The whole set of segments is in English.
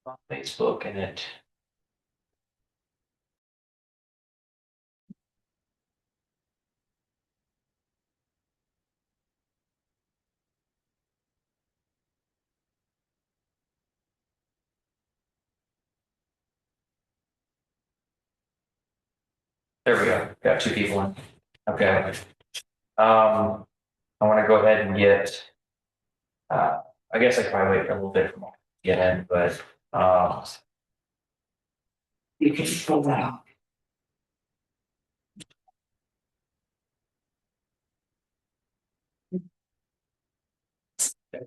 on Facebook and it. There we go. Got two people in. Okay. I want to go ahead and get, I guess I could probably wait a little bit for more to get in, but, You can pull that off.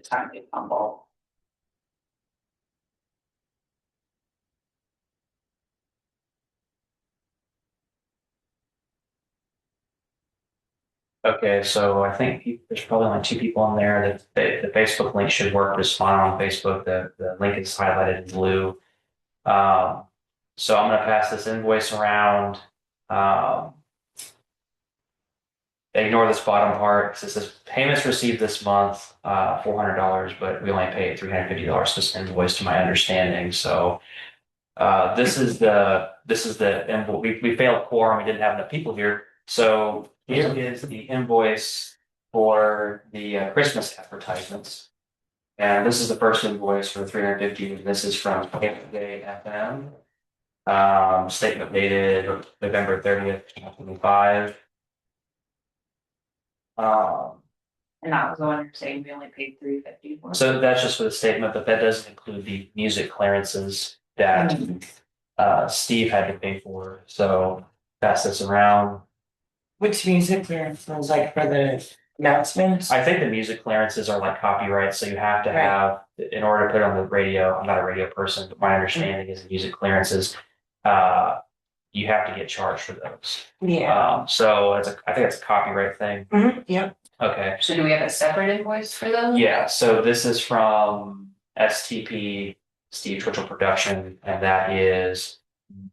Time to humble. okay, so I think there's probably only two people in there that the Facebook link should work just fine on Facebook. The link is highlighted in blue. So I'm gonna pass this invoice around. Um, ignore this bottom part, 'cause it says payments received this month, $400, but we only paid $350 this invoice to my understanding, so. This is the invoice, we failed quorum, we didn't have enough people here, so here is the invoice for the Christmas advertisements. And this is the first invoice for 350, and this is from Day FM. Statement dated November 30th, 2025. And that was the one you're saying we only paid $350 for. So that's just for the statement, but that doesn't include the music clearances that Steve had to pay for. So pass this around. Which music clearance was like for the announcements? I think the music clearances are like copyright, so you have to have, in order to put it on the radio, I'm not a radio person, but my understanding is the music clearances, you have to get charged for those. Yeah. So I think it's a copyright thing. Yep. Okay. So do we have a separate invoice for those? Yeah, so this is from STP, Steve Twitchell Production, and that is, let's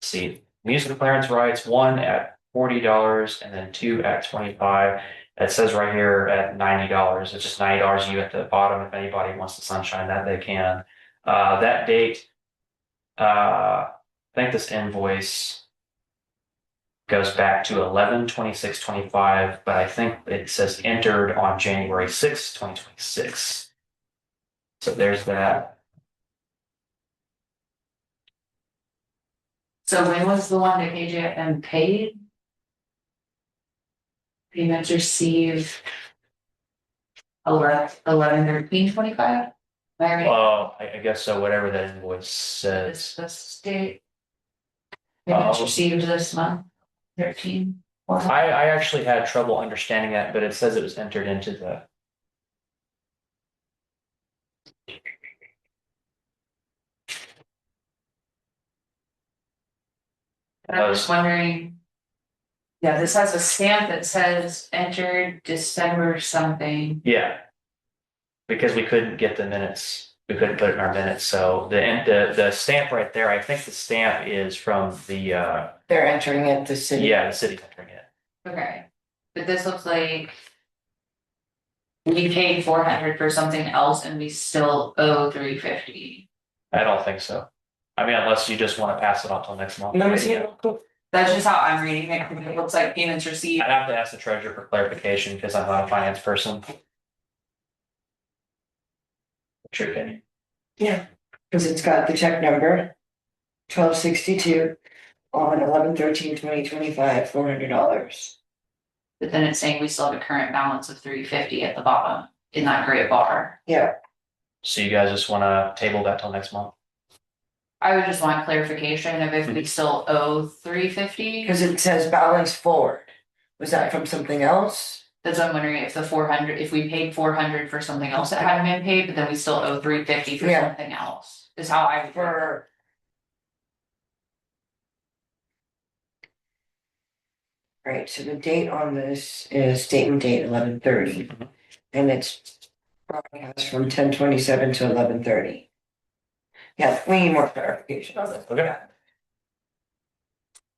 see, music clearance rights, one at $40 and then two at 25. It says right here at $90. It's just $90 you at the bottom if anybody wants to sunshine that they can. That date, I think this invoice goes back to 11/26/25, but I think it says entered on January 6th, 2026. So there's that. So when was the one that KJFM paid? Payments received 11/13/25? Well, I guess so, whatever that invoice Is says. this date? Payments received this month, 13. I actually had trouble understanding that, but it says it was entered into the. I was wondering. Yeah, this has a stamp that says entered December something. Yeah. Because we couldn't get the minutes, we couldn't put it in our minutes, so the stamp right there, I think the stamp is from the, They're entering it, the city. yeah, the city entering it. Okay, but this looks like. We paid 400 for something else and we still owe 350. I don't think so. I mean, unless you just want to pass it on till next month. Let me see it real quick. That's just how I'm reading it, because it looks like payments received. I'd have to ask the treasurer for clarification because I'm not a finance person. True opinion. Yeah, because it's got the check number. 1262 on 11/13/2025, $400. But then it's saying we still have a current balance of 350 at the bottom in that gray bar. Yeah, So you guys just want to table that till next month? I would just want clarification of if we still owe 350. because it says balance forward. Was that from something else? That's what I'm wondering, if the 400, if we paid 400 for something else that hadn't been paid, but then we still owe 350 for Yeah. something else, is how I would. For. Right, so the date on this is statement date 11/30, and it's broadcast from 10/27 to 11/30. Yeah, we need more clarification on this. Okay.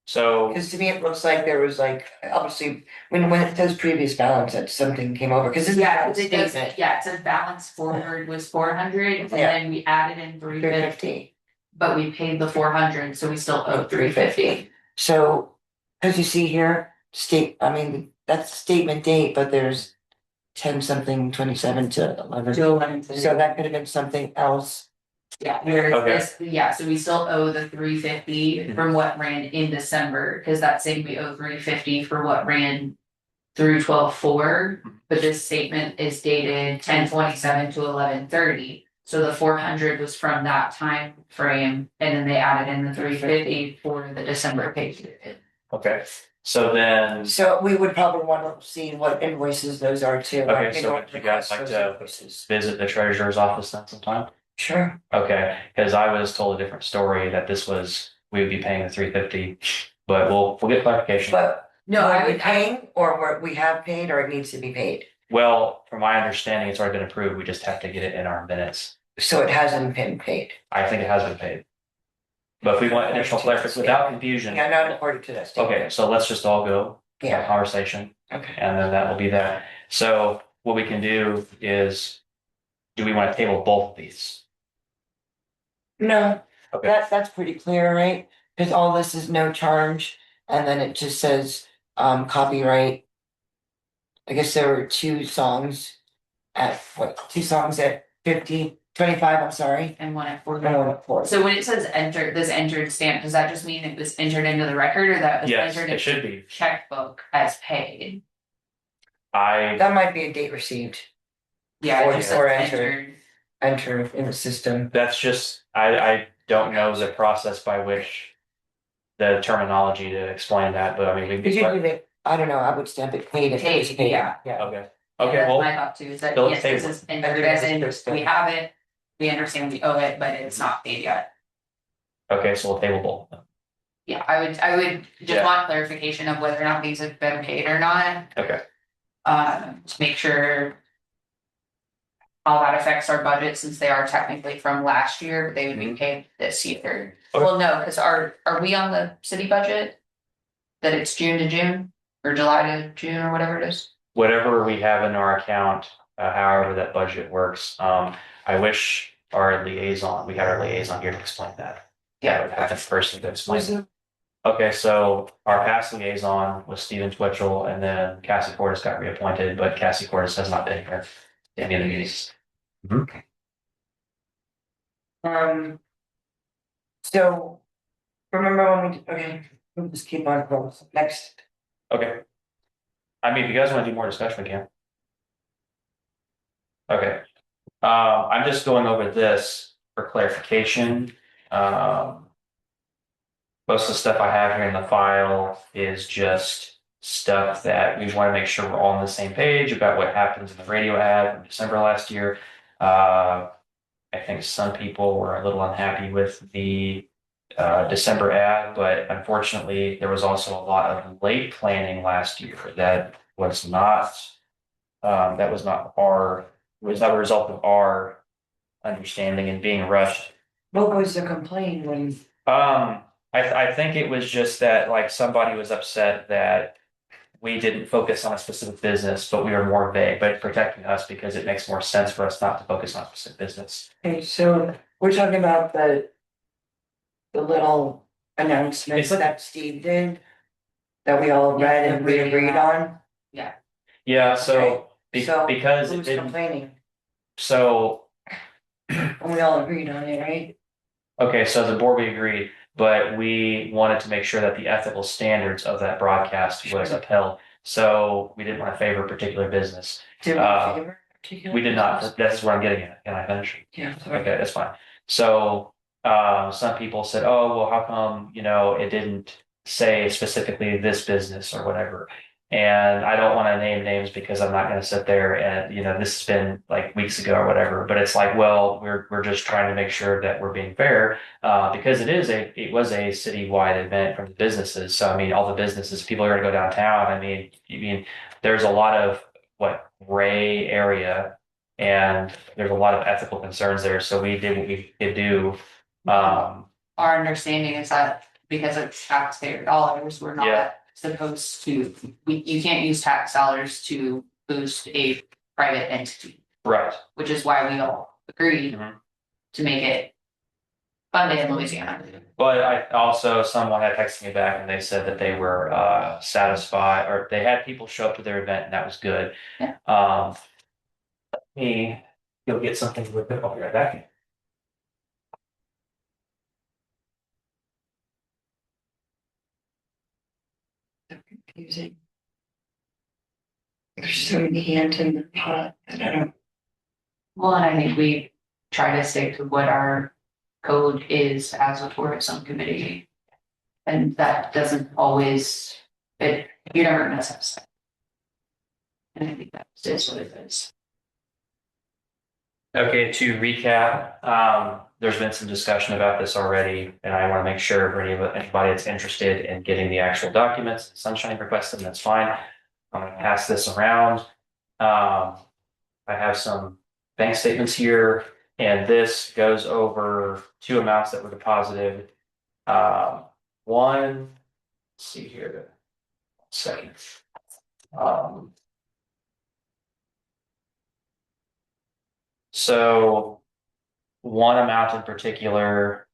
So, Because to me, it looks like there was like, obviously, when it says previous balance, that something came over, because this is Yeah, not a cause it does, statement. yeah, it says balance forward was 400, and Yeah. then we added in 350, 350. but we paid the 400, so we still owe 350. So, as you see here, I mean, that's statement date, but there's 10 something, 27 to 11. To 11. So that could have been something else. Yeah, Okay. so we still owe the 350 from what ran in December, cause that's saying we owe 350 for what ran through 12/4, but this statement is dated 10/27 to 11/30. So the 400 was from that time frame, and then they added in the 350 for the December pay period. okay, so then, So we would probably want to see what invoices those are too. Okay, in so order would you to guys cross like those to- invoices. visit the treasurer's office then sometime? Sure. Okay, because I was told a different story that we would be paying the 350, but we'll get clarification. But No, are I we would, paying or we have paid or it needs to be paid? Well, from my understanding, it's already been approved, we just have to get it in our minutes. So it hasn't been paid. I think it has been paid. But if we want additional clarification, without confusion. Yeah, not according to that statement. Okay, so let's just all go, have a Yeah, conversation, okay. and then that will be that. So what we can do is, do we want to table both of these? No, Okay. that's pretty clear, right? Because all this is no charge, and then it just says, copyright. I guess there were two songs at 25, I'm sorry. and one at No, 4. one for it. So when it says entered stamp, does that just mean it was entered into the record, or that was Yes, entered it into should be. checkbook as paid? That might be a date received, Yeah, Or- it just says or entered. entered. enter in the system. That's just, I don't know the process by which the terminology to explain that, but I mean, we Because can. usually, I don't know, I would stamp it paid if it was Paid, paid. yeah. Yeah. Okay, Yeah, okay, that's well, my thought too, is that Bill, yes, this table. is entered as in, we have it, we understand we owe it, but it's not paid yet. okay, so we'll table both. Yeah, I would just Yeah. want clarification of whether or not these have been paid or not, Okay, to make sure. How that affects our budget, since they are technically from last year, but they would be paid this year. Okay. Well, no, cause are we on the city budget? That it's June to June, or July to June, or whatever it is? whatever we have in our account, however that budget works, I wish we had our liaison here to explain that. Yeah, I would have the person to explain. Was it- Okay, so our past liaison was Steven Twitchell, and then Cassie Cordes got reappointed, but Cassie Cordes has not been here in any of the meetings. So, remember when okay, we'll just keep on going, next. Okay. I mean, if you guys want to do more discussion, we can. Okay. I'm just going over this for clarification. Most of the stuff I have here in the file is just stuff that we want to make sure we're all on the same page about what happens in the radio ad from December last year. I think some people were a little unhappy with the December ad, but unfortunately, there was also a lot of late planning last year that was not was not a result of our understanding and being rushed. What was the complaint when? I think it was just that like somebody was upset that we didn't focus on a specific business, but we were more vague, but protecting us because it makes more sense for us not to focus on a specific business. Okay, so we're talking about the little announcements It's like- that Steve did. That we all read and we agreed on. Yeah, so So because it who's didn't, complaining? so, And we all agreed on it, right? okay, so the board we agreed, but we wanted to make sure that the ethical standards of that broadcast was upheld. So we didn't want to favor a particular business. Did we Uh, favor particular? We did not, that's what I'm getting at. Can I finish? Yeah, sorry. Okay, that's fine. So, some people said, oh, well, how come, it didn't say specifically this business or whatever? And I don't want to name names because I'm not going to sit there and, this has been like weeks ago or whatever, but it's like, well, we're just trying to make sure that we're being fair, because it was a citywide event from the businesses. So, I mean, all the businesses, people are going to go downtown. I mean, there's a lot of gray area and there's a lot of ethical concerns there. So we did what we could do. Our understanding is that because it's taxpayer dollars, we're Yeah. not supposed to, you can't use tax dollars to boost a private entity, Right. which is why we all agreed Mhm. to make it funded in Louisiana. But I also, someone had texted me back and they said that they were satisfied, or they had people show up to their event and that was good. Yeah. Let me go get something with it. I'll be right back. Confusing. There's so many hands in the pot that I don't. Well, and I think we try to stick to what our code is as a tourism committee. And that doesn't always, you're never gonna satisfy. And I think that is what it is. Okay, to recap, there's been some discussion about this already, and I want to make sure for anybody that's interested in getting the actual documents, Sunshine requested, that's fine. I'm gonna pass this around. I have some bank statements here, and this goes over two amounts that were deposited. One, let's see here, second. So one amount in particular,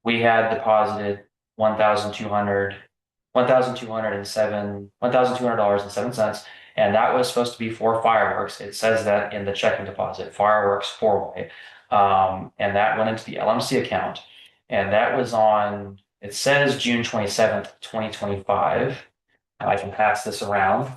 we had deposited $1,207.07, and that was supposed to be for fireworks. It says that in the checking deposit, fireworks four-way. And that went into the LMC account, and that was on, it says June 27th, 2025. I can pass this around.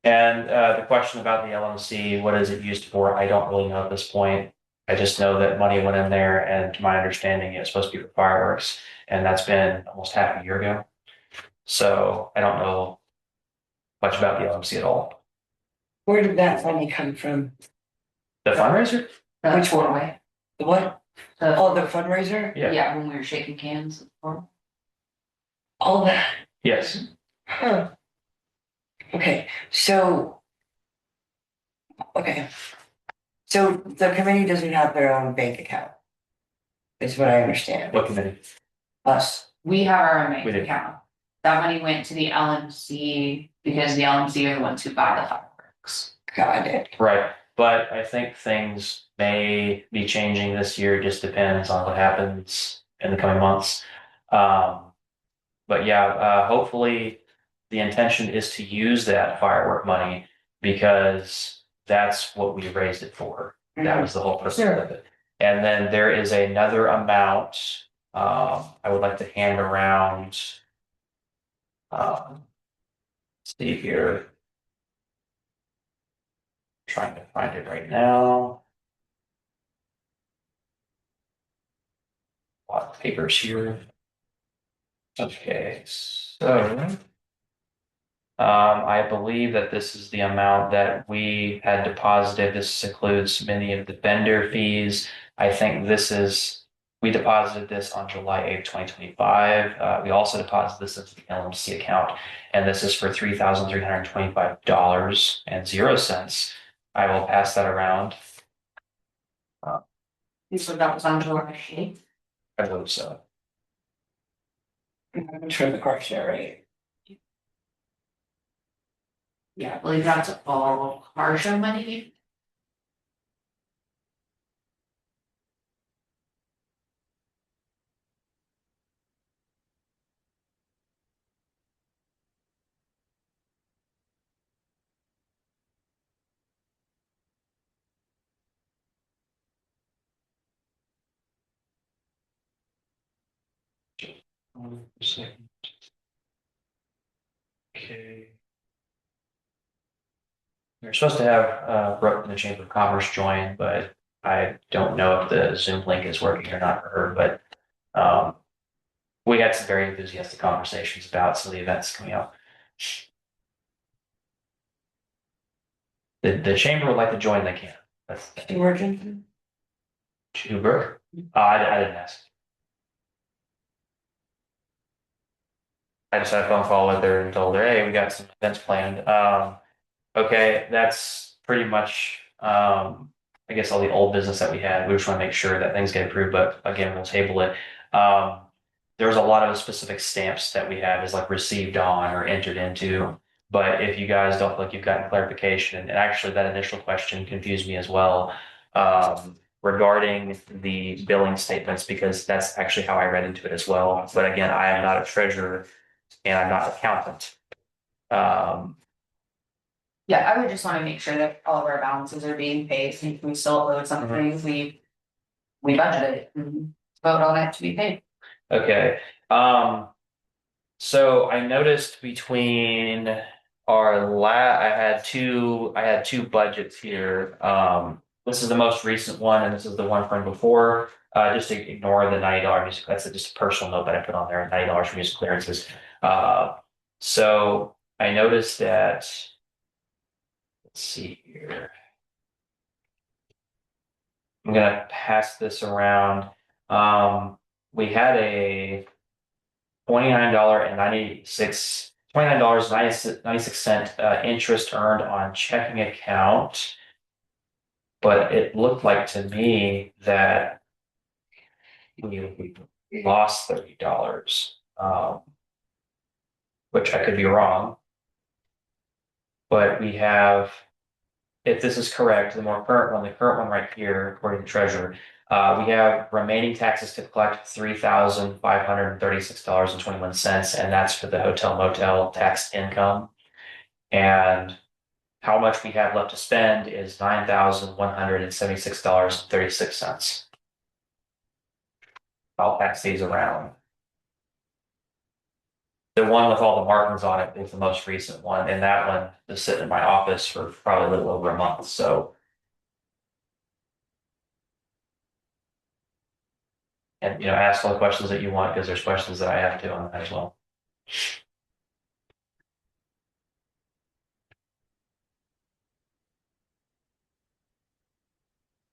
And the question about the LMC, what is it used for? I don't really know at this point. I just know that money went in there, and to my understanding, it's supposed to be for fireworks, and that's been almost half a year ago. So I don't know much about the LMC at all. Where did that money come from? The fundraiser? Which one? four-way. The what? Oh, the fundraiser? Yeah. Yeah, when we were shaking cans. All that, Yes. huh? Okay, so. Okay. So the committee doesn't have their own bank account. Is what I understand. What committee? Us. We have our own bank We do. account. That money went to the LMC because the LMC are the ones who buy the fireworks. Got it. Right. But I think things may be changing this year. Just depends on what happens in the coming months. But yeah, hopefully the intention is to use that firework money because that's what we raised it for. That was the whole purpose Sure. of it. And then there is another amount, I would like to hand around. See here. Trying to find it right now. A lot of papers here. Okay, so. I believe that this is the amount that we had deposited. This includes many of the vendor fees. I think we deposited this on July 8th, 2025. We also deposited this into the LMC account, and this is for $3,325.00. I will pass that around. So that was on July 8th. I believe so. I'm sure the car share rate. Yeah, I believe that's all car show money. Second. Okay. We're supposed to have Brooke from the Chamber of Commerce join, but I don't know if the Zoom link is working or not for her, but we had some very enthusiastic conversations about some of the events coming up. The chamber would like to join, they can. That's Emergency? to Brooke. I didn't ask. I just had a phone call with her and told her, hey, we got some events planned. Okay, that's pretty much I guess all the old business that we had, we just want to make sure that things get approved, but again, we'll table it. There's a lot of specific stamps that we have is like received on or entered into. But if you guys don't feel like you've gotten clarification, and actually that initial question confused me as well, regarding the billing statements, because that's actually how I read into it as well. But again, I am not a treasurer and I'm not an accountant. Yeah, I would just wanna make sure that all of our balances are being paid, and if we still owe something, we budget it and vote on it to be paid. Okay, so I noticed between I had two budgets here. This is the most recent one and this is the one from before. Just to ignore the $90 music, that's just a personal note that I put on there, $90 for music clearances. So I noticed that, let's see here. I'm gonna pass this around. We had a $29.96 interest earned on checking account. But it looked like to me that we lost $30, which I could be wrong. But we have, if this is correct, the current one right here, according to the treasurer, we have remaining taxes to collect $3,536.21, and that's for the hotel motel tax income. And how much we have left to spend is $9,176.36. I'll pass these around. The one with all the markings on it is the most recent one, and that one is sitting in my office for probably a little over a month, so. And, ask all the questions that you want, because there's questions that I have to on that as well.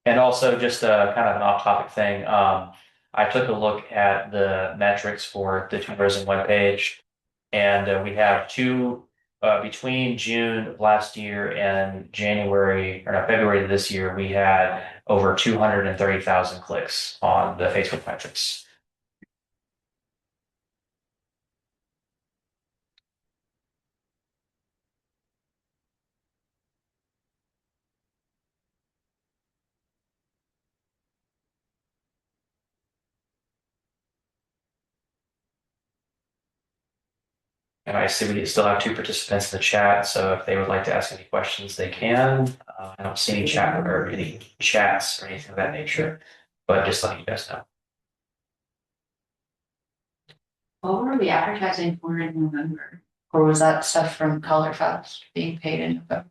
And also just kind of an off-topic thing, I took a look at the metrics for the tourism webpage. And we have between June of last year and January, or not, February of this year, we had over 230,000 clicks on the Facebook metrics. And I see we still have two participants in the chat, so if they would like to ask any questions, they can. I don't see any chat or any chats or anything of that nature, but just letting you guys know. What were we advertising for in November? Or was that stuff from Color Fest being paid in November?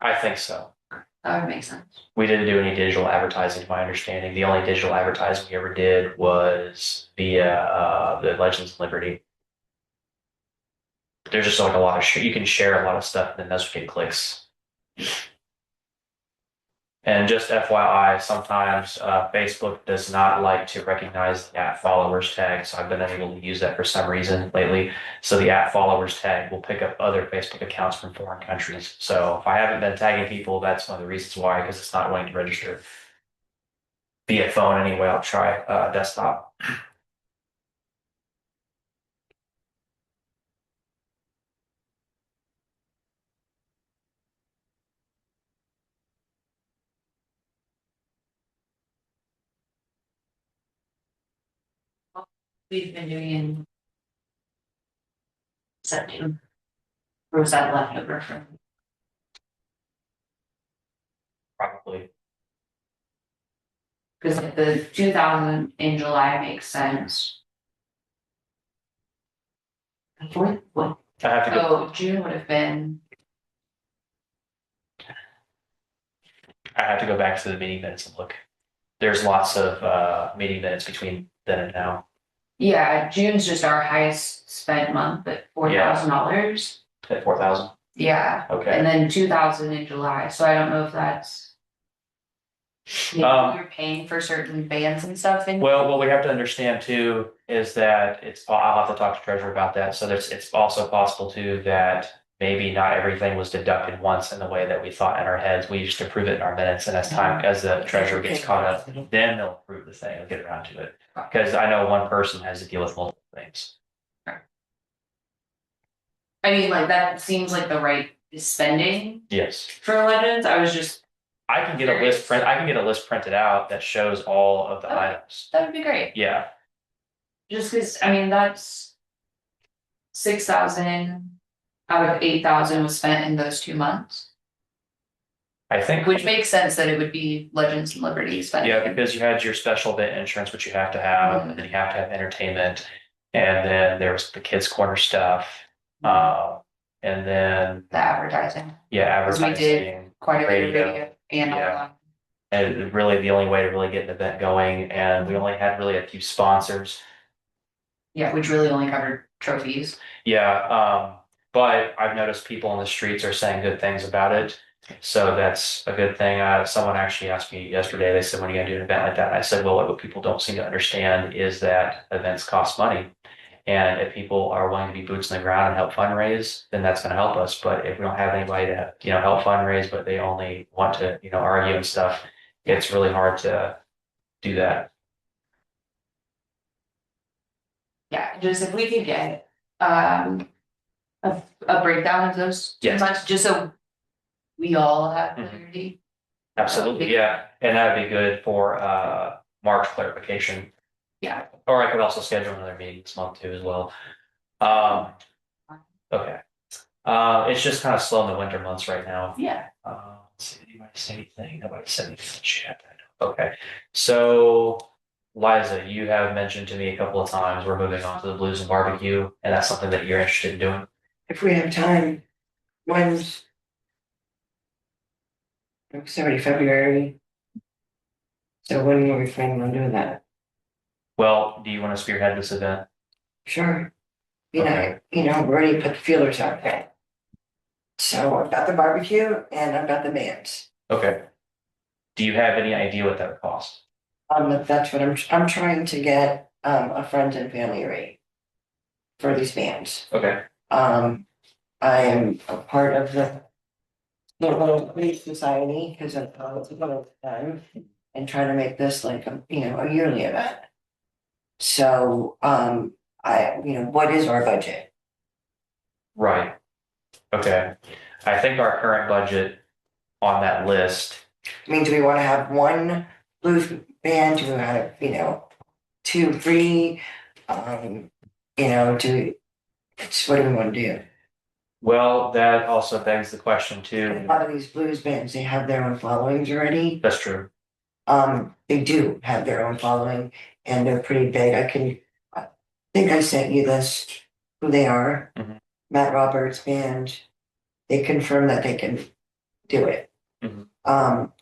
I think so. That would make sense. We didn't do any digital advertising, to my understanding. The only digital advertising we ever did was via the Legends of Liberty. There's just like a lot of you can share a lot of stuff, and then those get clicks. And just FYI, sometimes Facebook does not like to recognize the @followers tag, so I've been unable to use that for some reason lately. So the @followers tag will pick up other Facebook accounts from foreign countries. So if I haven't been tagging people, that's one of the reasons why, because it's not wanting to register via phone anyway. I'll try desktop. We've been doing in September. Or was that leftover from? Probably. Because if the 2,000 in July makes sense. What? I have to go. Oh, June would have been, I have to go back to the meeting minutes and look. There's lots of meeting minutes between then and now. yeah, June's just our highest spent month at $4,000. At 4,000. Yeah, Okay. and then 2,000 in July, so I don't know if that's. Maybe you're paying for certain bands and stuff in. Well, what we have to understand too is that I'll have to talk to treasurer about that. So it's also possible too that maybe not everything was deducted once in the way that we thought in our heads. We just approve it in our minutes, and as the treasurer gets caught up, then they'll approve the thing, they'll get around to it. Because I know one person has to deal with multiple things. I mean, like, that seems like the right spending Yes. for Legends, I was just, I can get a list printed out that shows all of the Okay. items. that would be great, Yeah, just cause, I mean, that's. 6,000 out of 8,000 was spent in those 2 months, I think. which makes sense that it would be Legends and Liberty spending. Yeah, because you had your special event insurance, which you have to have, and then you have to have entertainment. And then there was the kids' corner stuff. And then, The advertising, yeah, 'Cause we did advertising. quite a bit of Radio, video and yeah. online. And really the only way to really get an event going, and we only had really a few sponsors. Yeah, which really only covered trophies. Yeah, but I've noticed people on the streets are saying good things about it. So that's a good thing. Someone actually asked me yesterday, they said, when are you gonna do an event like that? And I said, well, what people don't seem to understand is that events cost money. And if people are willing to be boots on the ground and help fundraise, then that's gonna help us. But if we don't have anybody to, help fundraise, but they only want to, argue and stuff, it's really hard to do that. Yeah, just if we could get, a breakdown of those 2 Yes. months, just so we all have Mhm. clarity. Absolutely, yeah. And that'd be good for March clarification. Yeah. Or I could also schedule another meeting this month too as well. Okay. It's just kind of slow in the winter months right now. Yeah. Let's see, anybody say anything? Nobody said anything in the chat. Okay, so Liza, you have mentioned to me a couple of times, we're moving on to the blues and barbecue, and that's something that you're interested in doing. If we have time, when's. It's already February. So when were we planning on doing that? Well, do you want to spearhead this event? Sure. Okay. We already put the feelers out there. So I've got the barbecue and I've got the bands. Okay. Do you have any idea what that would cost? That's what I'm trying to get, a friends and family rate. For these bands. Okay. I am a part of the little Grief Society, because I've thought it's a little time, and trying to make this like a yearly event. So, what is our budget? Right. Okay. I think our current budget on that list, I mean, do we wanna have one blues band, do we have, 2, 3? What do we wanna do? well, that also begs the question A too. lot of these blues bands, they have their own followings already. That's true. They do have their own following and they're pretty big. I think I sent you this, who they are. Mhm. Matt Roberts band. They confirm that they can do it.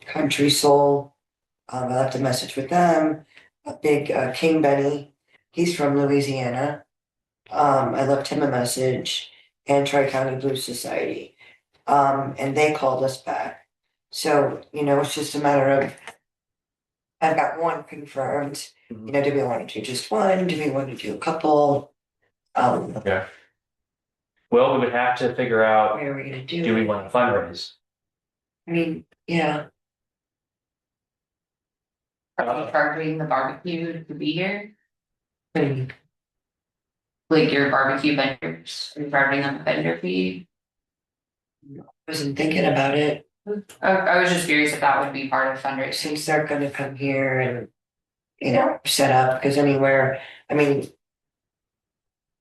Country Soul, I left a message with them. A big King Benny, he's from Louisiana. I left him a message, and Tri-County Blues Society. And they called us back. So, it's just a matter of. I've got one confirmed, do we want to do just one, do we want to do a couple? Okay. Well, we would have to figure out, Where are we gonna do? do we it? want to fundraise? I mean, yeah, Are we charging the barbecue to be here? I Like your barbecue vendors, are you charging them a vendor fee? wasn't thinking about it, I was just curious if that would be part of fundraising. since they're gonna come here and, set up, because anywhere, I mean.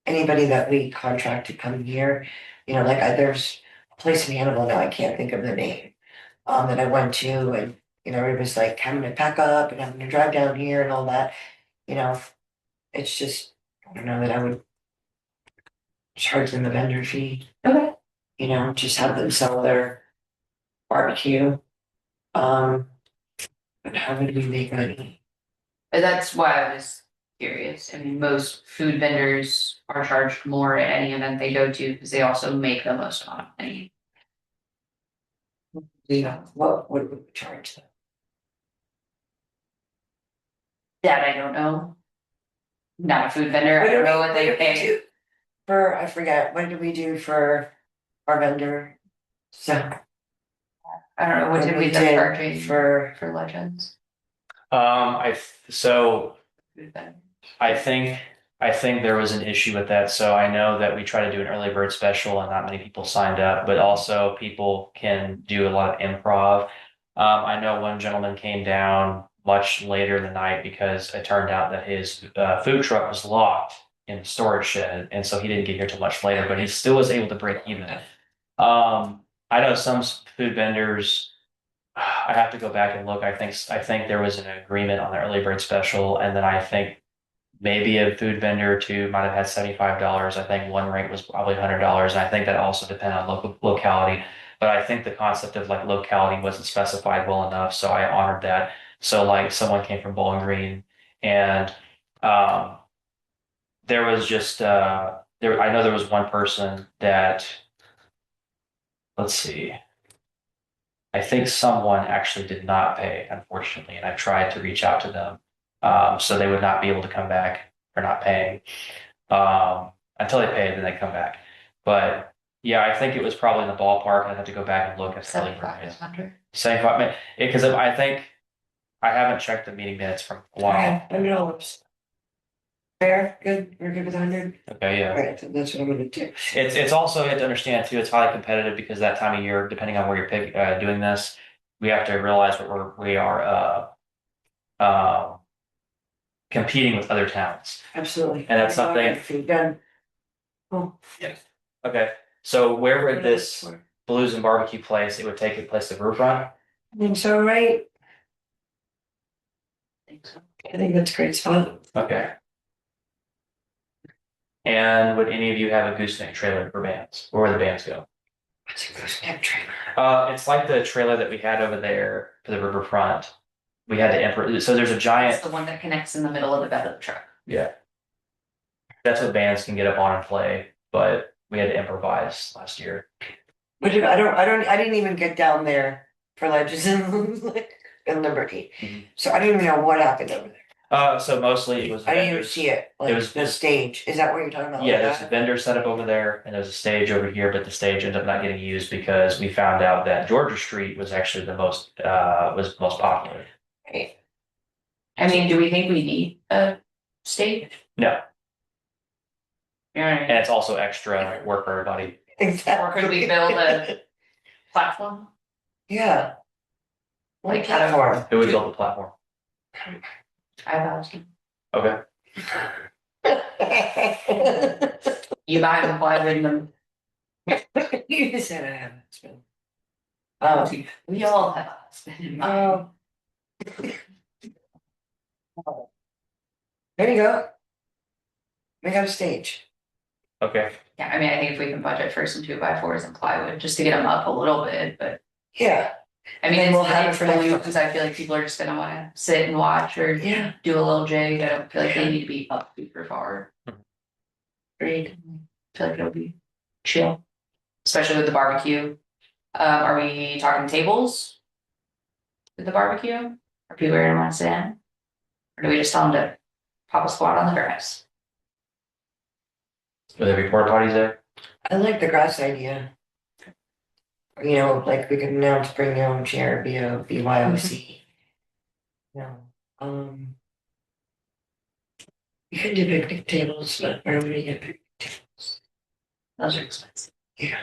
Anybody that we contract to come here, there's a place in Hannibal now, I can't think of the name. That I went to and, it was like having to pack up and having to drive down here and all that, It's just, I don't know that I would. Charge them a vendor fee, Okay. just have them sell their barbecue. But how would we make money? That's why I was curious. I mean, most food vendors are charged more at any event they go to because they also make the most amount of money. What would we charge them? That I don't know. Not a food vendor, I don't know what they pay. I forget, what did we do for our vendor. So. I don't know, what did we moved end up in charging for, for Legends? So I think there was an issue with that. So I know that we try to do an early bird special and not many people signed up, but also people can do a lot of improv. I know one gentleman came down much later in the night because it turned out that his food truck was locked in the storage shed, and so he didn't get here till much later, but he still was able to break even. I know some food vendors. I have to go back and look. I think there was an agreement on the early bird special, and then I think maybe a food vendor or two might have had $75. I think one rate was probably $100, and I think that also depended on local locality. But I think the concept of like locality wasn't specified well enough, so I honored that. So like someone came from Bowling Green, and um, there was just there. I know there was one person that, let's see. I think someone actually did not pay, unfortunately, and I tried to reach out to them. So they would not be able to come back for not paying. Until they pay, then they come back. But yeah, I think it was probably in the ballpark. I'd have to go back and look at the early bird rates. 7,500. 75, because I think I haven't checked the meeting minutes from a while. $100. Fair, good, we're good with 100. Okay, yeah. Alright, so that's what I'm gonna do. It's also, you have to understand too, it's highly competitive because that time of year, depending on where you're doing this, we have to realize what we are competing with other towns. Absolutely. And that's something- If you've done. Oh. Okay, so where would this Blues and Barbecue place, it would take place at Riverfront? I think so, right? I think that's a great spot. Okay. And would any of you have a gooseneck trailer for bands? Where would the bands go? What's a gooseneck trailer? It's like the trailer that we had over there for the riverfront. We had to so there's a It's giant, the one that connects in the middle of the bed of the truck. yeah. That's what bands can get up on and play, but we had to improvise last year. But I didn't even get down there for Legends and Liberty. Mhm. So I don't even know what happened over there. So mostly it was I didn't even vendors. see it, like was- the stage. Is that what you're talking about? Yeah, Like there's a that? vendor set up over there and there's a stage over here, but the stage ended up not getting used because we found out that Georgia Street was actually the most popular. Right. I mean, do we think we need a stage? No, Yeah. and it's also extra work for everybody. Exactly. Or could we build a platform? Yeah. Like Like how to- platform. Who would build the platform? 5,000. Okay. You buy them, plywood them. You just said I have a husband. Oh, We all have a husband in mind. there you go. We got a stage. Okay. Yeah, I mean, I think if we can budget for some 2x4s and plywood, just to get them up a little bit, but Yeah, I mean, And it's we'll have nice it for for the next because I feel like people are just gonna wanna sit and watch or yeah, do a little jig. I don't feel like they need to be up super far. great. I feel like it'll be chill, especially with the barbecue. Are we talking tables? With the barbecue? Are people gonna wanna sit in? Or do we just tell them to pop a squat on the grass? Would there be porta potties there? I like the grass idea. You know, like we could announce bring your own chair, BYOC. No, you can do picnic tables, but where would we get picnic tables? Those are expensive. Yeah.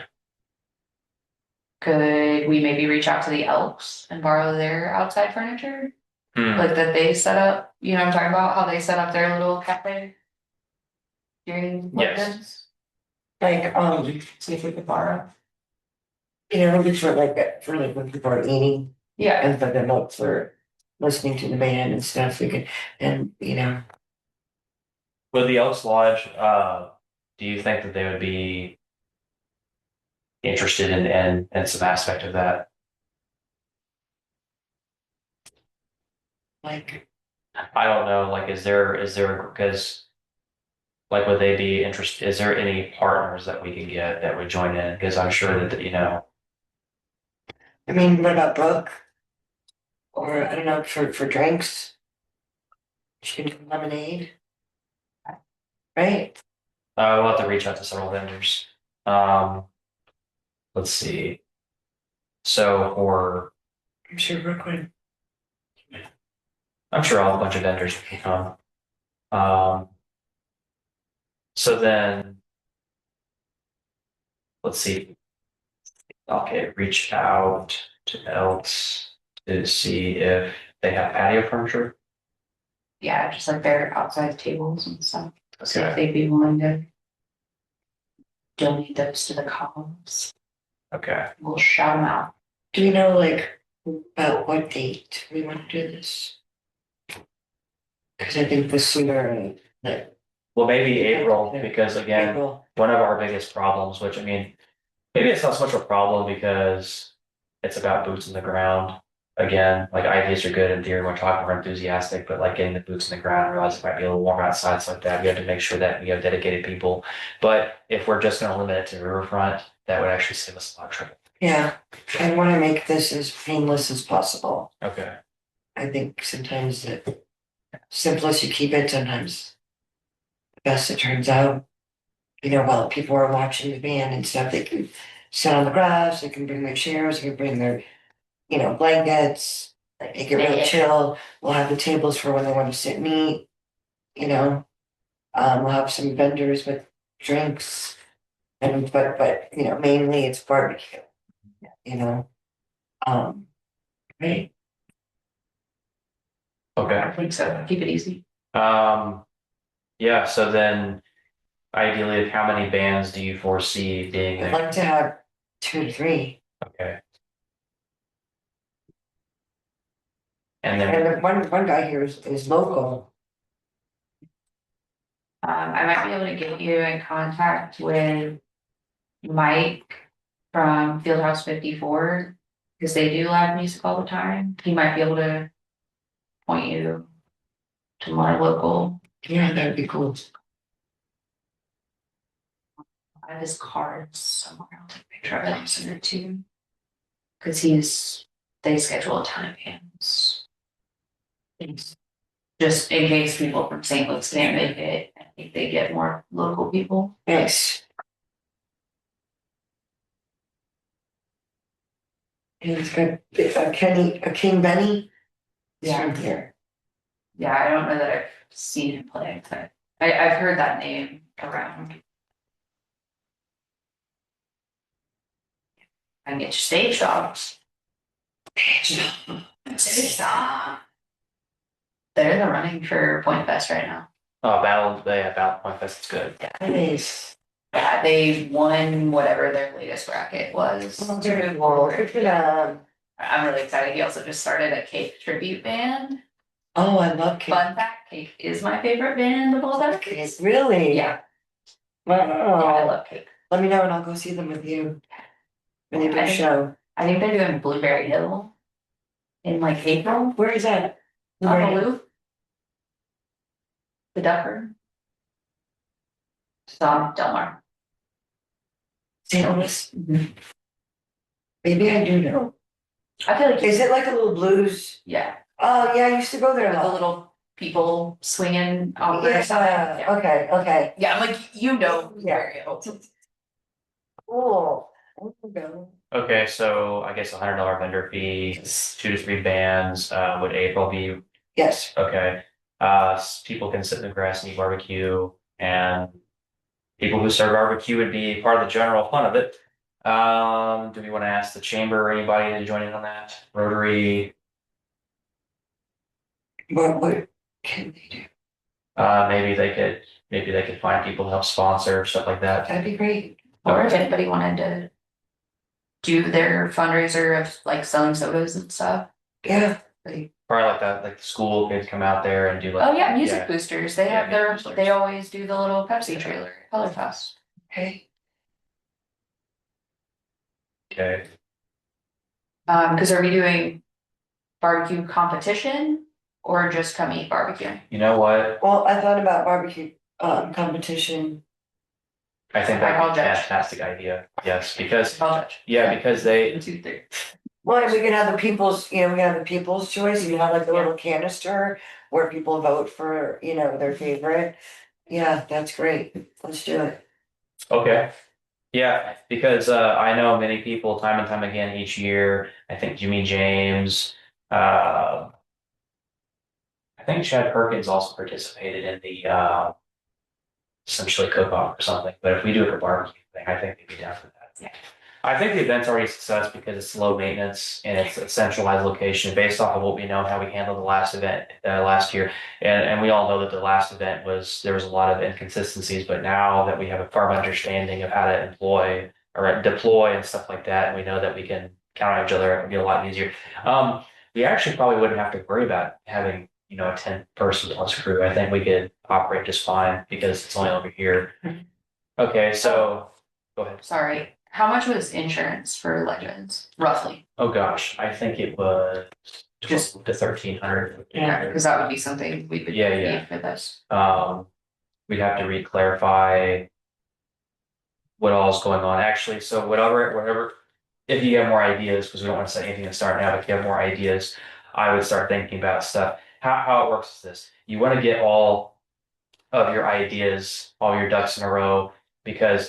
Could we maybe reach out to the Elks and borrow their outside furniture? Hmm. Like that they set up, you know what I'm talking about, how they set up their little cafe? During Yes. weekends? Like, See if we could borrow. you know, just for like when people are eating Yeah, and for them up for listening to the band and stuff, we could, and you know, With the Elks Lodge, do you think that they would be interested in some aspect of that? like, I don't know, like, is there, because, like, would they be interested, is there any partners that we can get that would join in? Because I'm sure that, I mean, what about Brooke? Or I don't know, for drinks? She can do lemonade. Right? we'll have to reach out to several vendors. let's see. So for, I'm sure Brooklyn. I'm sure all a bunch of vendors can come. So then, let's see. Okay, reach out to Elks to see if they have patio furniture. Yeah, just like their outside tables and stuff, see if Okay, they'd be willing to donate those to the columns. okay. We'll shout them out. Do we know like about what date we want to do this? Cause I think the sooner, like Well, maybe April, because again, April, one of our biggest problems, which I mean, maybe it's not so much a problem because it's about boots in the ground. Again, like ideas are good in theory, we're talking, we're enthusiastic, but like getting the boots in the ground, I realize it might be a little warm outside, so like that, we have to make sure that we have dedicated people. But if we're just gonna limit it to riverfront, that would actually save us a lot of trouble. yeah, I wanna make this as painless as possible. Okay. I think sometimes the simplest you keep it, sometimes the best it turns out. You know, while people are watching the band and stuff, they can sit on the grass, they can bring their chairs, they can bring their, blankets. They get real chill. We'll have the tables for when they want to sit and eat, you know. We'll have some vendors with drinks. And but mainly it's barbecue, you know. Right. Okay. I think so, keep it easy. Yeah, so then ideally, how many bands do you foresee being I'd there? like to have 2 to 3. Okay. And then, And then one guy here is local. I might be able to get you in contact with Mike from Fieldhouse 54, because they do live music all the time. He might be able to point you to my local. Yeah, that'd be cool. I have his cards somewhere. I'll take a picture of it and send it to you. Cause they schedule a ton of bands. Just in case people from St. Louis can't make it, I think they get more local people. Yes. And it's got a King Benny. He's Yeah. from here. Yeah, I don't know that I've seen him play, but I've heard that name around. I can get you stage dogs. Stage dog. They're in the running for Point Fest right now. oh, Battle Point Fest is good. Nice. Yeah, they won whatever their latest bracket was. Well, good for them. I'm really excited. He also just started a Cake tribute band. Oh, I love King. Fun fact, Cake is my favorite band of all time. Really? Yeah, yeah, I Wow. love Cake. Let me know and I'll go see them with you. When they do a show. I think they're doing Blueberry Hill in like April. Where is that? On the loop. The Ducker. Stop, Delmar. St. Louis. Maybe I do know. I feel like. Is it like a little blues? Yeah, Oh, yeah, I used to go there a the lot. little people swinging on their side. Yeah, okay. Yeah, I'm like, Blueberry Hill. Cool. There we go. Okay, so I guess $100 vendor fee, 2 to 3 bands, would April be, Yes, okay? People can sit in the grass and eat barbecue, and people who serve barbecue would be part of the general fun of it. Do we want to ask the chamber or anybody to join in on that? Rotary, what can they do? maybe they could find people to help sponsor, stuff like that. That'd be great. Or if anybody wanted to do their fundraiser of like selling sodas and stuff. Yeah, Like, Probably like that, like the school could come out there and do like. oh yeah, music boosters. They Yeah, have their, music boosters. they always do the little Pepsi trailer, Color Fest. okay. Okay, Cause are we doing barbecue competition or just come eat barbecue? you know what? Well, I thought about barbecue competition. I think that's I'll a judge. fantastic idea. Yes, because, I'll judge. yeah, because they, 1, 2, 3. Well, and we can have the people's, we can have the people's choice. You can have like the little canister where people vote for, their favorite. Yeah, that's great. Let's do it. okay. Yeah, because I know many people time and time again each year. I think Jimmy James, I think Chad Perkins also participated in the essentially cook-off or something. But if we do like a barbecue thing, I think they'd be down for that. Yeah. I think the event's already a success because it's low maintenance and it's a centralized location based off of what we know and how we handled the last event last year. And we all know that the last event there was a lot of inconsistencies, but now that we have a firm understanding of how to employ or deploy and stuff like that, and we know that we can count on each other, it'll be a lot easier. We actually probably wouldn't have to worry about having, a 10-person plus crew. I think we could operate just fine because it's only over here. Okay, so go ahead. Sorry, how much was insurance for Legends, roughly? Oh gosh, I think it was Just- 12 to 1,300. Yeah, because that would be something we would Yeah, yeah. need for this. We'd have to re-clarify what all is going on. Actually, so whatever, if you have more ideas, because we don't want to say anything to start now, but if you have more ideas, I would start thinking about stuff. How it works is this: you want to get all of your ideas, all your ducks in a row, because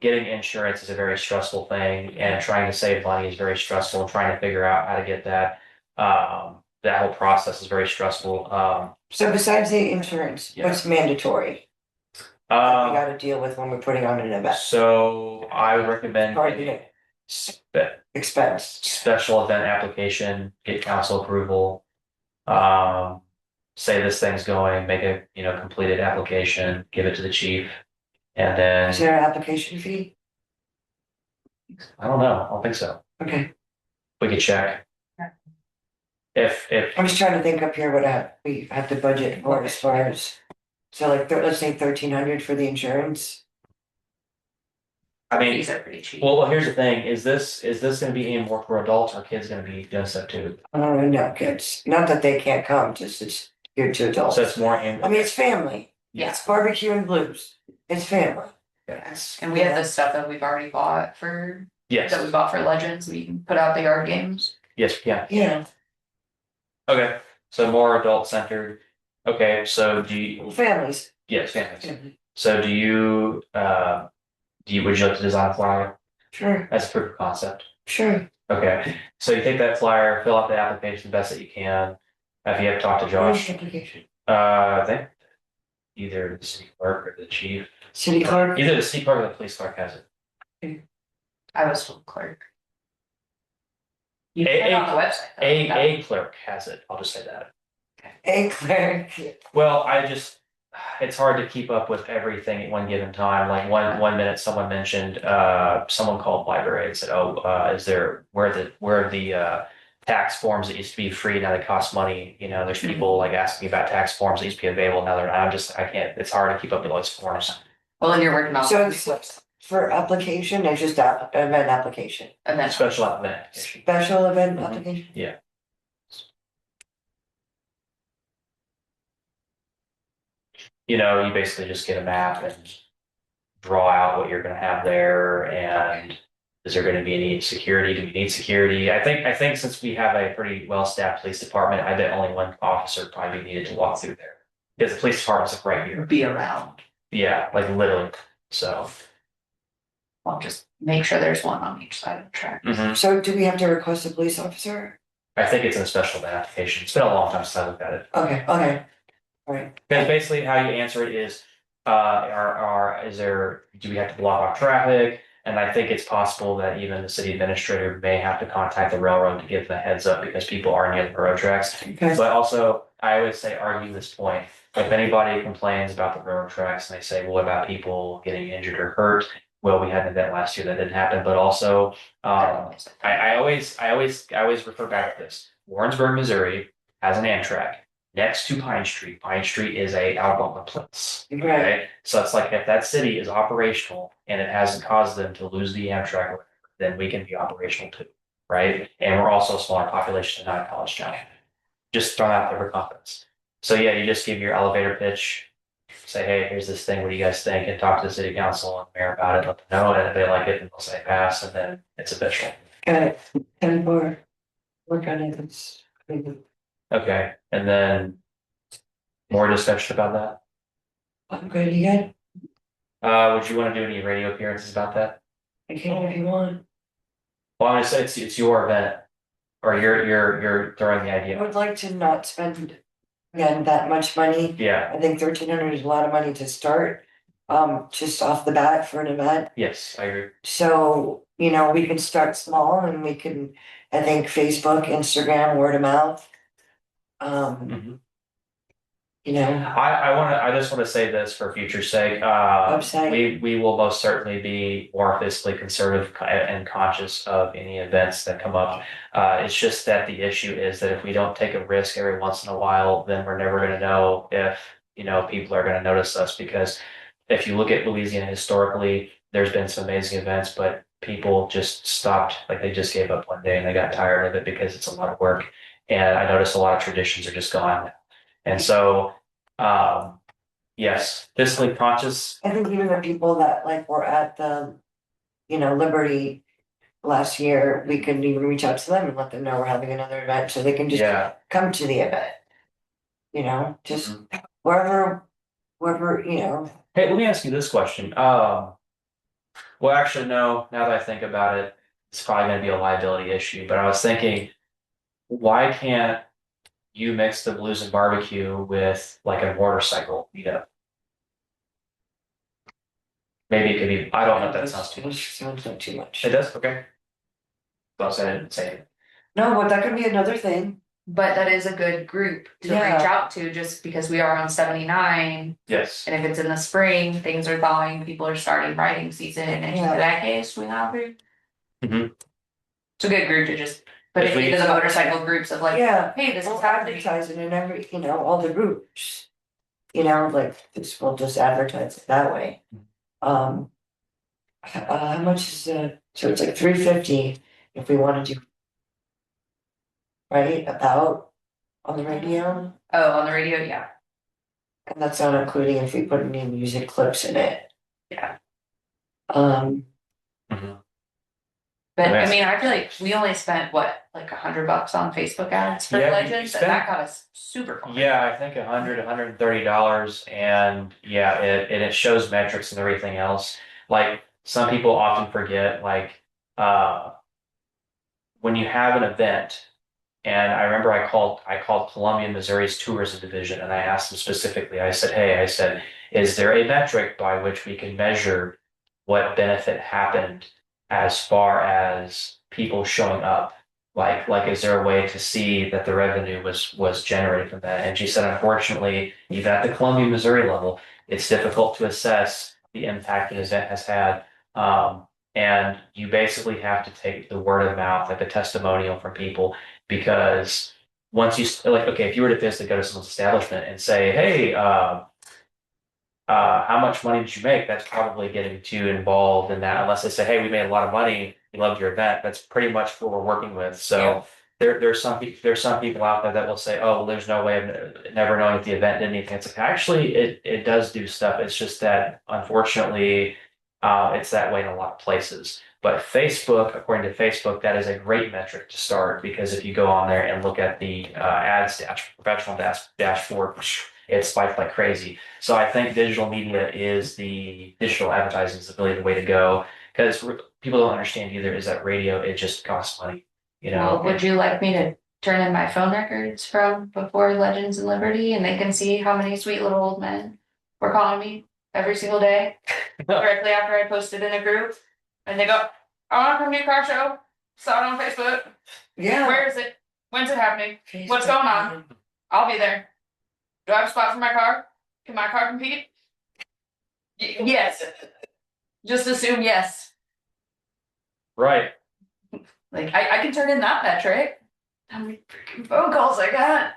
getting insurance is a very stressful thing, and trying to save money is very stressful, and trying to figure out how to get that. That whole process is very stressful. So besides the insurance, what's mandatory? We gotta deal with when we're putting on an event, So I would recommend Hard to a get. spe- expense. special event application, get council approval. Say this thing's going, make a, completed application, give it to the chief. And then, Is there an application fee? I don't know, I don't think so. Okay, We could check. If, I'm just trying to think up here what we have to budget for as far as, so like, let's say 1,300 for the insurance. I mean, These are pretty cheap. well, here's the thing, is this gonna be aimed more for adults or kids gonna be doing stuff too? No, kids, not that they can't come, just it's geared to adults. So it's more aimed. I mean, it's family. Yeah. It's barbecue and blues. It's family. Yes, and we have the stuff that we've already bought that we Yes, bought for Legends, we can put out the yard games. yes, yeah. Yeah, Okay, so more adult centered. Okay, so families. yes, families. So would you like to design a flyer Sure, as a proof of concept? sure. Okay, so you take that flyer, fill out the application best that you can. If you have to talk to Where's Josh, the application? I think either the city clerk or the chief, City clerk? either the city clerk or the police clerk has it. I was told clerk. You A- put it on the website. though. A clerk has it, I'll just say that. A clerk. Well, it's hard to keep up with everything at one given time. Like one minute someone mentioned, someone called library and said, oh, where are the tax forms that used to be free, now they cost money, there's people like asking about tax forms that used to be available, now they're not. I can't, it's hard to keep up with those forms. Well, and you're working on. So it's for application, it's just event application, And then. Special event. special event Mhm. application? You basically just get a map and draw out what you're gonna have there, and is there gonna be any security? Do we need security? I think since we have a pretty well-staffed police department, I bet only one officer probably needed to walk through there. Because the police department's like right here. Be around. Yeah, like literally, so. Well, just make sure there's one on each side of the track. So do we have to request a police officer? I think it's in a special event application. It's been a long time since I looked at it. Okay, alright, Because basically how you answer it is, do we have to block off traffic? And I think it's possible that even the city administrator may have to contact the railroad to give them a heads up because people are near the railroad tracks. okay, But also, I always say argue this point. If anybody complains about the railroad tracks and they say, well, what about people getting injured or hurt? Well, we had an event last year that didn't happen, but also, I always refer back to this. Warrensburg, Missouri has an Amtrak next to Pine Street. Pine Street is a Algonquin place. right, Okay, so it's like if that city is operational and it hasn't caused them to lose the Amtrak, or whatever, then we can be operational too, right? And we're also a smaller population than not a college town. Just throwing out there for confidence. So yeah, you just give your elevator pitch, say, hey, here's this thing, what do you guys think? And talk to the city council and mayor about it, let them know, and if they like it, then they'll say pass, and then it's official. got it, 10-4. Work on it, it's. Okay, and then more discussion about that. I'm good, you good? Would you want to do any radio appearances about that? I can if you want. Well, I say it's your event, or you're throwing the I idea. would like to not spend, again, that much money. Yeah, I think 1,300 is a lot of money to start, just off the bat for an event. yes, I agree. So, we can start small and we can, I think Facebook, Instagram, word of mouth. Um, Mhm. I just wanna say this for future's sake, Website. we will most certainly be more fiscally conservative and conscious of any events that come up. It's just that the issue is that if we don't take a risk every once in a while, then we're never gonna know if, people are gonna notice us, because if you look at Louisiana historically, there's been some amazing events, but people just stopped, like they just gave up one day and they got tired of it because it's a lot of work. And I noticed a lot of traditions are just gone. And so, um, yes, fiscally conscious. I think even the people that like were at the, Liberty last year, we could even reach out to them and let them know we're having another event so they can just Yeah, come to the event. Just wherever, hey, let me ask you this question. Well, actually, no, now that I think about it, it's probably gonna be a liability issue, but I was thinking, why can't you mix the blues and barbecue with like a motorcycle meetup? Maybe it could be, I don't know if that sounds too much. Sounds like too much. It does, okay. Well, I didn't say it. No, but that could be another thing. But that is a good group to reach Yeah. out to, just because we are on 79. Yes. And if it's in the spring, things are thawing, people are starting riding season, and in Yeah. that case, we have to. Mhm. It's a good group to just put If it we- into the motorcycle groups of like, Yeah. hey, this is We'll happening. advertise it in every, all the groups. Like this, we'll just advertise it that way. How much is so it's like 350 if we wanna do. Right, about on the radio, Oh, on the radio, yeah. and that's not including if we put any music clips in it. Yeah. Um, Mhm. But I Nice. mean, I feel like we only spent what, like $100 on Facebook ads for Yeah, we Legends, and spent- that got us super far. Yeah, I think $130, and yeah, it shows metrics and everything else. Like, some people often forget, like, when you have an event, and I remember I called Columbia, Missouri's tourism division, and I asked them specifically, I said, hey, is there a metric by which we can measure what benefit happened as far as people showing up? Like, is there a way to see that the revenue was generated from that? And she said, unfortunately, even at the Columbia, Missouri level, it's difficult to assess the impact an event has had. And you basically have to take the word of mouth, like a testimonial from people, because once you like, okay, if you were to physically go to someone's establishment and say, hey, how much money did you make? That's probably getting too involved in that, unless they say, hey, we made a lot of money, we loved your event. That's pretty much what we're working with. So there's some people out there that will say, oh, well, there's no way of never knowing if the event did anything. It's like, actually, it does do stuff. It's just that unfortunately, it's that way in a lot of places. But Facebook, according to Facebook, that is a great metric to start, because if you go on there and look at the ads professional dashboard, it spiked like crazy. So I think digital advertising is really the way to go, because people don't understand either is that radio, it just costs money, Well, would you like me to turn in my phone records from before Legends and Liberty, and they can see how many sweet little old men were calling me every single day directly after I posted in a group, and they go, I want to come to your car show, saw it on Facebook, yeah. where is it, when's it happening, what's going on? I'll be there. Do I have a spot for my car? Can my car compete? Yes. Just assume yes. Right. Like, I can turn in that metric. How many freaking phone calls I got?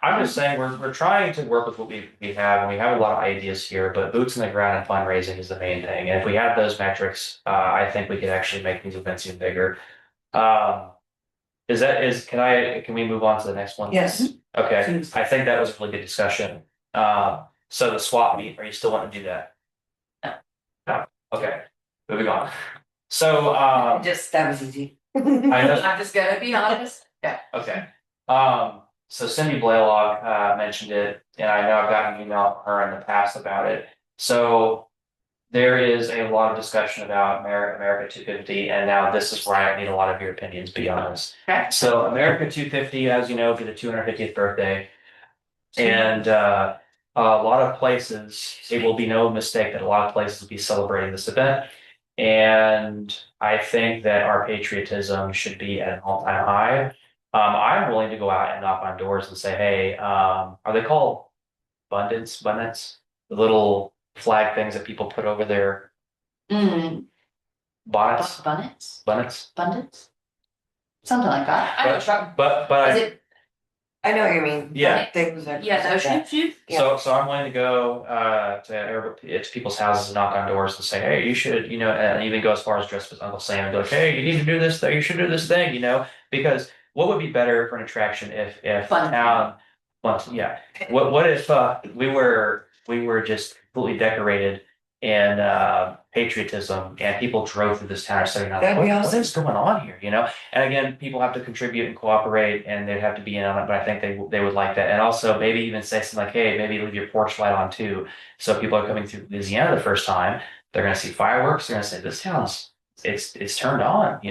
I'm just saying we're trying to work with what we have, and we have a lot of ideas here, but boots in the ground and fundraising is the main thing. And if we have those metrics, I think we could actually make these events even bigger. Can we move on to the next one? Yes. Okay, Please. I think that was a really good discussion. So the swap meet, are you still wanting to do that? No. No, okay, moving on. So, That was easy. I know. I'm just gonna be honest. Yeah. Okay. So Cindy Blaylock mentioned it, and I know I've gotten an email from her in the past about it. So there is a lot of discussion about America 250, and now this is where I need a lot of your opinions, to be honest. Okay. So America 250, as you know, will be the 250th birthday. And a lot of places, it will be no mistake that a lot of places will be celebrating this event. And I think that our patriotism should be at an all-time high. I'm willing to go out and knock on doors and say, hey, are they called bundants? The little flag things that people put over their Mm, bonnets, abundance, something like that. I know what you're talking- but Is I, it, I know what you mean. Yeah. Things that. yeah, those that- shoot. so I'm willing to go to people's houses and knock on doors and say, hey, you should, and even go as far as dress as Uncle Sam and be like, hey, you need to do this thing, you should do this thing, because what would be better for an attraction if Fun. town, well, yeah, what if we were just completely decorated in patriotism and people drove through this town and saying, That'd be what awesome. is going on here, And again, people have to contribute and cooperate, and they'd have to be in on it. But I think they would like that, and also maybe even say something like, "Hey, maybe leave your porch light on too." So people are coming through Louisiana the first time, they're going to see fireworks. They're going to say, "This town's it's turned on."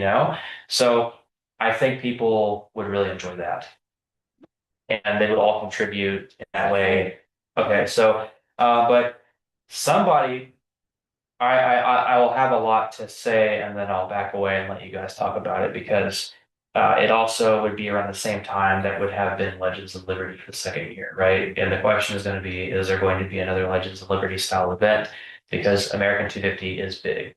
So I think people would really enjoy that, and they would all contribute in that way. Okay, so but somebody. I will have a lot to say and then I'll back away and let you guys talk about it because it also would be around the same time that would have been Legends of Liberty for the second year, right? And the question is going to be, is there going to be another Legends of Liberty style event? Because American 250 is big.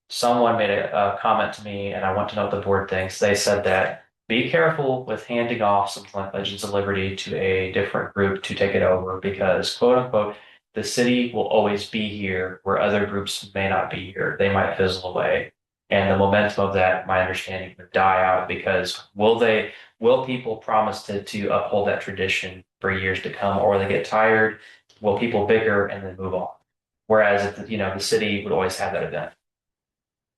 Someone made a comment to me and I want to know what the board thinks. They said that be careful with handing off something like Legends of Liberty to a different group to take it over because quote unquote, the city will always be here where other groups may not be here. They might fizzle away. And the momentum of that, my understanding, would die out because will people promise to uphold that tradition for years to come, or they get tired? Will people bicker and then move on? Whereas if the city would always have that event.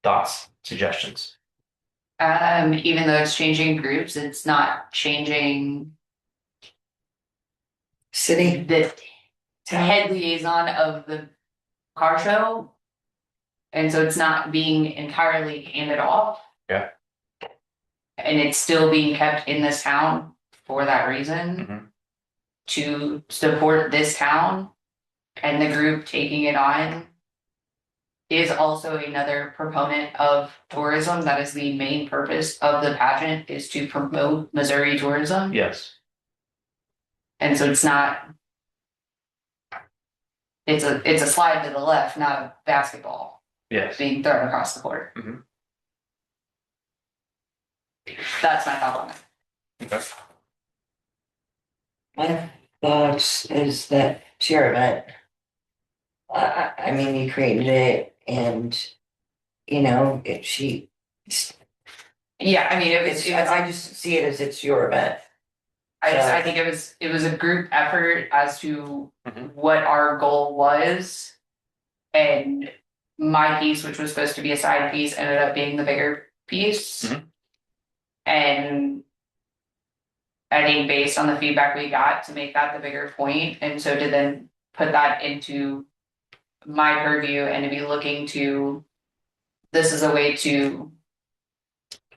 Thoughts, suggestions? Even though it's changing groups, it's not changing City. the head liaison of the car show. And so it's not being entirely handed off. Yeah. And it's still being kept in this town for that reason. Mhm. To support this town and the group taking it on is also another proponent of tourism. That is the main purpose of the pageant, is to promote Missouri tourism. Yes. And so it's not, it's a slide to the left, not a basketball Yes. being thrown across the court. Mhm. That's my thought on it. Okay. My thoughts is that it's your event. I mean, you created it and, she, Yeah, I mean, I just see it as it's your event. I think it was a group effort as to Mhm. what our goal was. And my piece, which was supposed to be a side piece, ended up being the bigger piece. Mhm. And I think based on the feedback we got to make that the bigger point, and so to then put that into my purview and to be looking to, this is a way to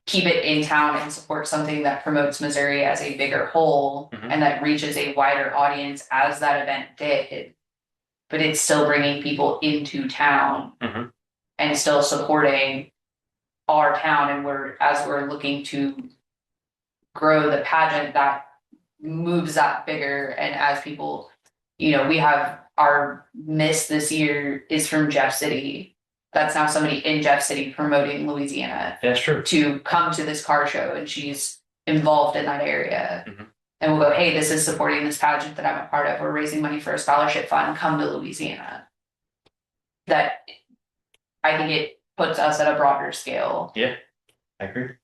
keep it in town and support something that promotes Missouri as a bigger whole Mhm. and that reaches a wider audience as that event did. But it's still bringing people into town Mhm. and still supporting our town. And as we're looking to grow the pageant, that moves that bigger. And as people, we have our miss this year is from Jeff City. That's now somebody in Jeff City promoting Louisiana That's true. to come to this car show, and she's involved in that area. Mhm. And we'll go, hey, this is supporting this pageant that I'm a part of. We're raising money for a scholarship fund. Come to Louisiana. That I think it puts us at a broader scale. I agree.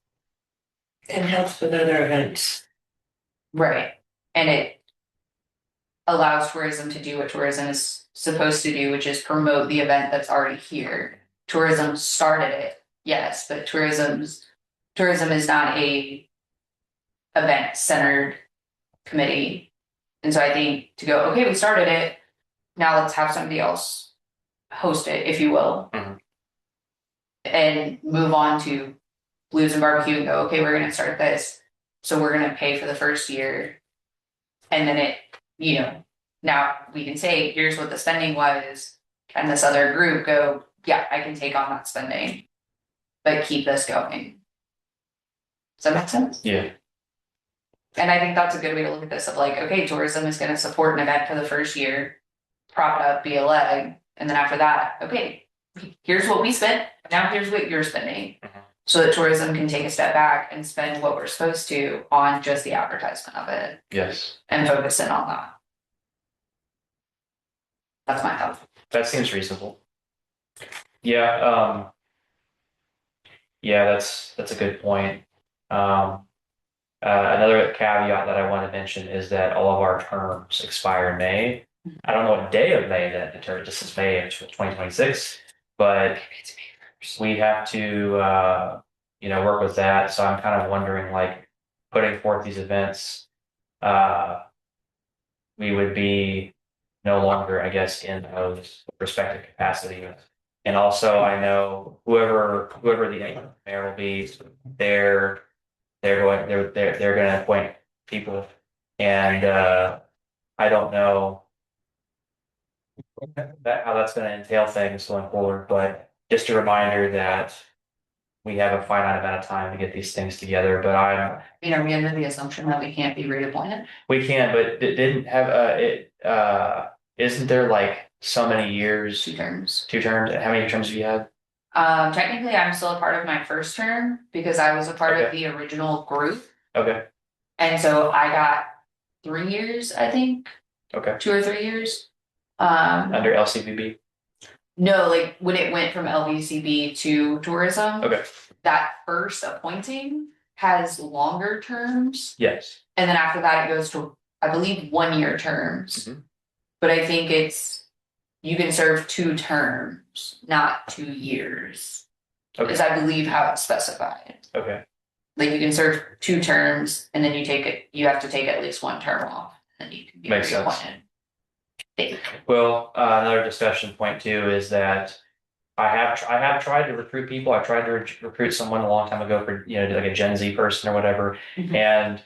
It helps with other events. Right. And it allows tourism to do what tourism is supposed to do, which is promote the event that's already here. Tourism started it, yes, but tourism is not a event centered committee. And so I think to go, okay, we started it, now let's have somebody else host it, if you will. Mhm. And move on to Blues and Barbecue and go, okay, we're gonna start this. So we're gonna pay for the first year. And then it, now we can say, here's what the spending was. And this other group go, yeah, I can take on that spending. But keep this going. Does that make sense? Yeah, And I think that's a good way to look at this of like, okay, tourism is gonna support an event for the first year, prop it up, be a leg, and then after that, okay, here's what we spent, now here's what you're spending. Mhm. So that tourism can take a step back and spend what we're supposed to on just the advertisement of it yes, and focus in on that. That's my thought. that seems reasonable. Yeah, yeah, that's a good point. Another caveat that I want to mention is that all of our terms expire in May. I don't know what day of May that the term, this is May of 2026, but we have to, work with that. So I'm kind of wondering, like, putting forth these events, we would be no longer, I guess, in those respective capacities. And also, I know whoever the mayor will be, they're going to appoint people, and I don't know how that's going to entail things going forward. But just a reminder that we have a finite amount of time to get these things together. But Are we under the assumption that we can't be reappointed? we can, but it didn't have isn't there like so many years, 2 terms. 2 terms? How many terms have you had? Technically, I'm still a part of my first term because I was a part of the original group. Okay, And so I got 3 years, I think, okay. 2 or 3 years. Under LCBB? No, like when it went from LVCB to tourism, Okay, that first appointing has longer terms. yes. And then after that, it goes to, I believe, 1 year terms. Mhm. But I think you can serve 2 terms, not 2 years. Okay. Is I believe how it's specified. Okay, Like you can serve 2 terms and then you have to take at least 1 term off, and then you can be Makes sense. reappointed. well, another discussion point too is that I have tried to recruit people. I tried to recruit someone a long time ago for, like a Gen Z person or whatever. Mhm. And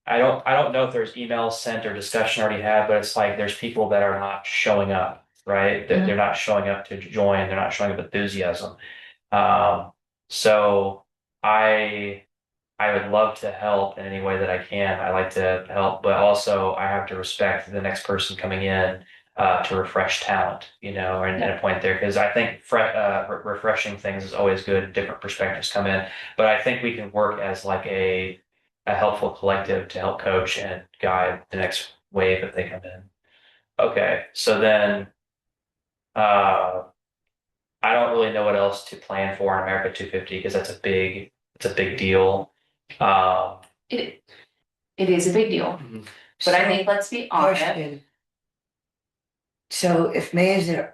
I don't know if there's emails sent or discussion already had, but it's like there's people that are not showing up, right? That they're not showing up to join. They're not showing up with enthusiasm. So I would love to help in any way that I can. I like to help, but also I have to respect the next person coming in to refresh talent, and a point there, because I think refreshing things is always good. Different perspectives come in, but I think we can work as like a helpful collective to help coach and guide the next wave if they come in. Okay, so then I don't really know what else to plan for in America 250 because it's a big deal. It is a big deal, but I think let's be honest. Question. So if May is, the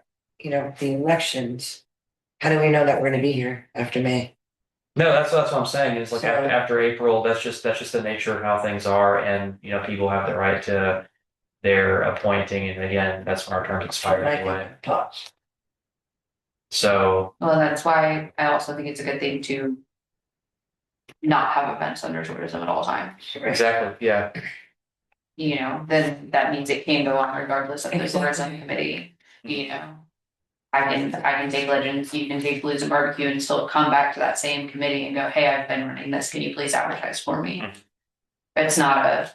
elections, how do we know that we're gonna be here after May? No, that's what I'm saying is like So- after April, that's just the nature of how things are, and people have the right to their appointing, and again, that's when our terms expire anyway. So Well, that's why I also think it's a good thing to not have events under tourism at all times. exactly, yeah, Then that means it can go on regardless of the tourism Exactly. committee, I can take Legends, you can take Blues and Barbecue and still come back to that same committee and go, hey, I've been running this, can you please advertise for me? Mhm. It's not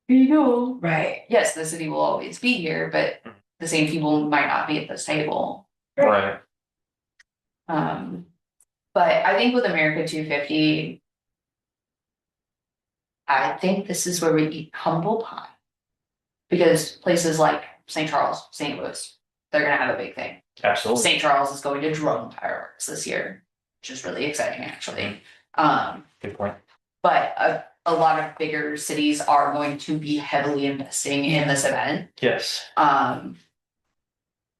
here you go. Right. Yes, the city will always be here, but the same people might not be at this table. right, But I think with America 250, I think this is where we eat humble pie. Because places like St. Charles, St. Louis, they're gonna have a big thing. absolutely, St. Charles is going to drone fireworks this year, which is really exciting actually. good point. But a lot of bigger cities are going to be heavily investing in this event. Yes,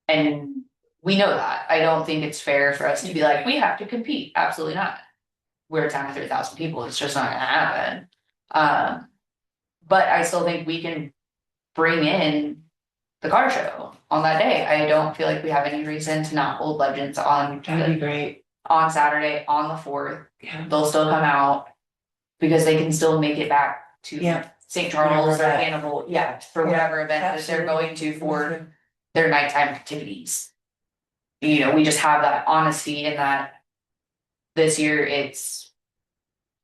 And we know that. I don't think it's fair for us to be like, we have to compete. Absolutely not. We're a town of 3,000 people. It's just not gonna happen. But I still think we can bring in the car show on that day. I don't feel like we have any reason to not hold Legends on That'd be great. on Saturday, on the fourth. Yeah. They'll still come out because they can still make it back to Yeah. St. Charles or Whatever that- Hannibal, yeah, for Yeah, whatever event that they're absolutely. going to for their nighttime activities. You know, we just have that honesty in that this year it's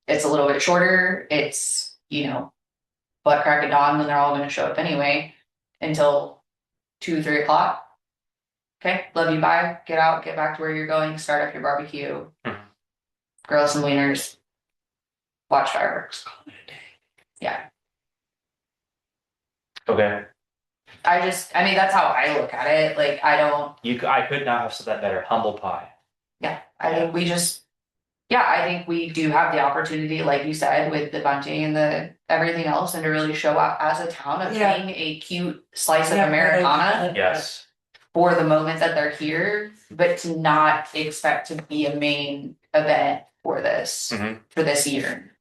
a little bit shorter. It's, you know, butt crack at dawn when they're all gonna show up anyway until 2, 3 o'clock. Okay, love you, bye, get out, get back to where you're going, start up your barbecue. Mhm. Grill some wieners. Watch fireworks. Yeah, Okay, I mean, that's how I look at it, like, I could not have said that better, humble pie. I think we just, yeah, I think we do have the opportunity, like you said, with the bunting and the everything else, and to really show up as a town of Yeah. being a cute slice of Yeah, Americana Yes, for the moment that they're here, but to not expect to be a main event for this, Mhm. for this year,